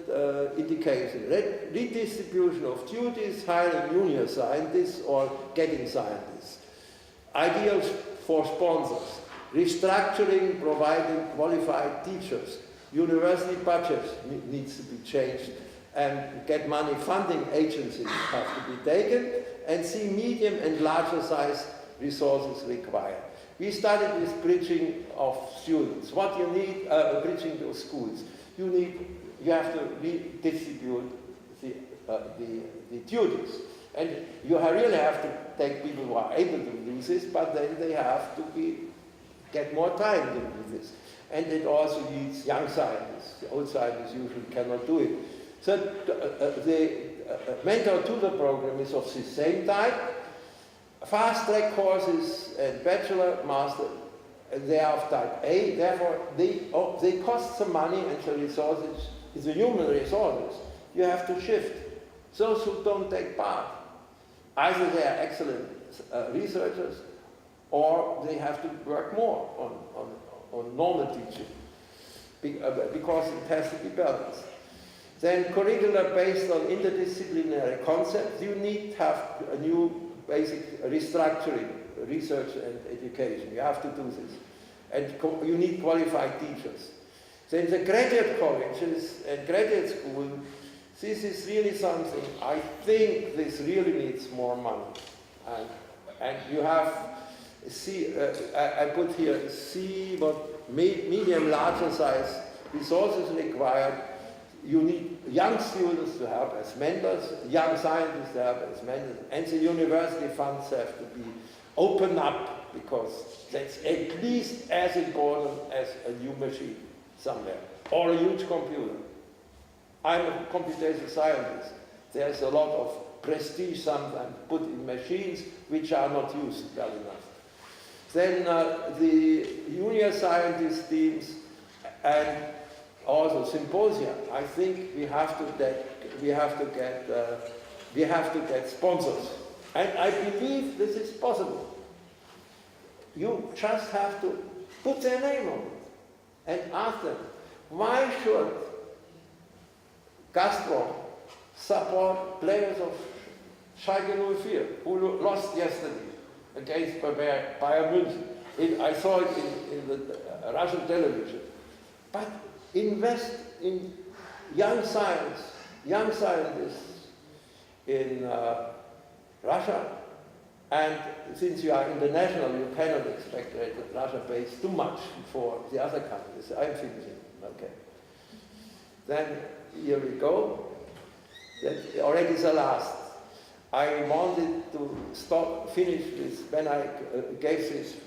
indications. Redistribution of duties, hiring junior scientists or getting scientists. Ideals for sponsors. Restructuring, providing qualified teachers. University budgets needs to be changed, and get money funding agencies have to be taken, and see medium and larger size resources required. We started with bridging of students. What you need, bridging to schools. You have to redistribute the duties. And you really have to take people who are able to do this, but then they have to get more time to do this. And it also needs young scientists. The old scientists usually cannot do it. So the mentor-tutor program is of the same type. Fast-track courses and bachelor, master, they are of type A. Therefore, they cost some money, and the resources, it's the human resources. You have to shift. Those who don't take part, either they are excellent researchers, or they have to work more on normal teaching, because it has to be balanced. Then curricula based on interdisciplinary concepts. You need to have a new basic restructuring, research and education. You have to do this. And you need qualified teachers. Then the graduate colleges and graduate school, this is really something, I think this really needs more money. And you have, I put here, see what medium, larger size resources required. You need young students to help as mentors, young scientists to help as mentors, and the university funds have to be opened up, because that's at least as important as a new machine somewhere, or a huge computer. I'm a computational scientist. There's a lot of prestige sometimes put in machines which are not used well enough. Then the junior scientist teams and also symposia. I think we have to get sponsors, and I believe this is possible. You just have to put their name on it and ask them, why should Gazprom support players of Schalke 04 who lost yesterday against Bayern München? I saw it in the Russian television. But invest in young scientists in Russia, and since you are international, you cannot expect that Russia pays too much for the other countries. I'm thinking, okay. Then here we go. That already the last. I wanted to finish this when I gave this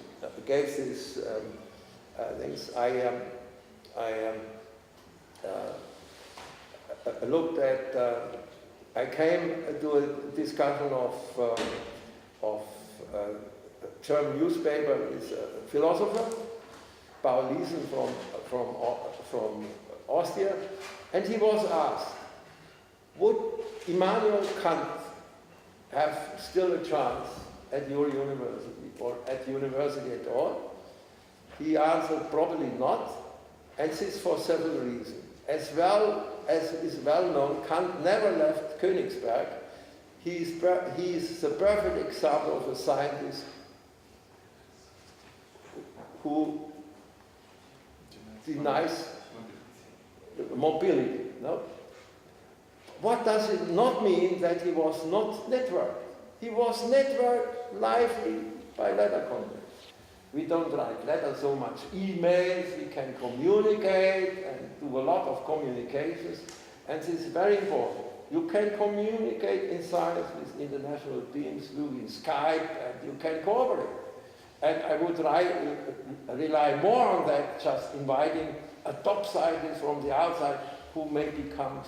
things. I looked at. I came to a discussion of a German newspaper with a philosopher, Paul Liesen from Austria, and he was asked, would Immanuel Kant have still a chance at your university or at university at all? He answered, probably not, and this for several reasons. As well as is well known, Kant never left Königsberg. He is the perfect example of a scientist who denies mobility. No? What does it not mean that he was not networked? He was networked lively by letter contacts. We don't write letters so much, emails, we can communicate and do a lot of communications, and this is very important. You can communicate in science with international teams using Skype, and you can cooperate. And I would rely more on that, just inviting a top scientist from the outside who maybe comes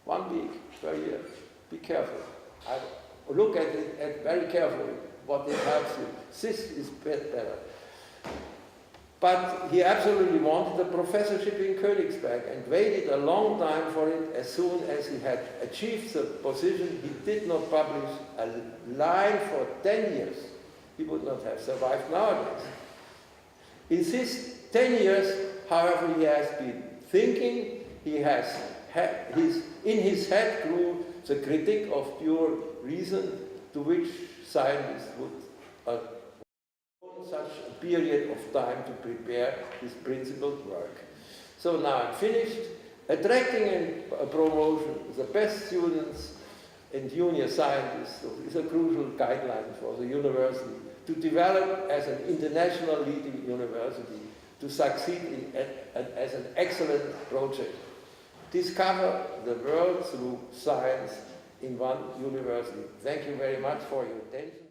1 week per year. Be careful. I look at it very carefully, what it helps you. This is better. But he absolutely wanted a professorship in Königsberg and waited a long time for it. As soon as he had achieved the position, he did not publish a line for 10 years. He would not have survived nowadays. In these 10 years, however, he has been thinking, in his head grew the critique of pure reason, to which scientists would such a period of time to prepare his principled work. So now I'm finished. Attracting and promotion the best students and junior scientists is a crucial guideline for the university to develop as an international leading university, to succeed as an excellent project. Discover the world through science in one university. Thank you very much for your attention.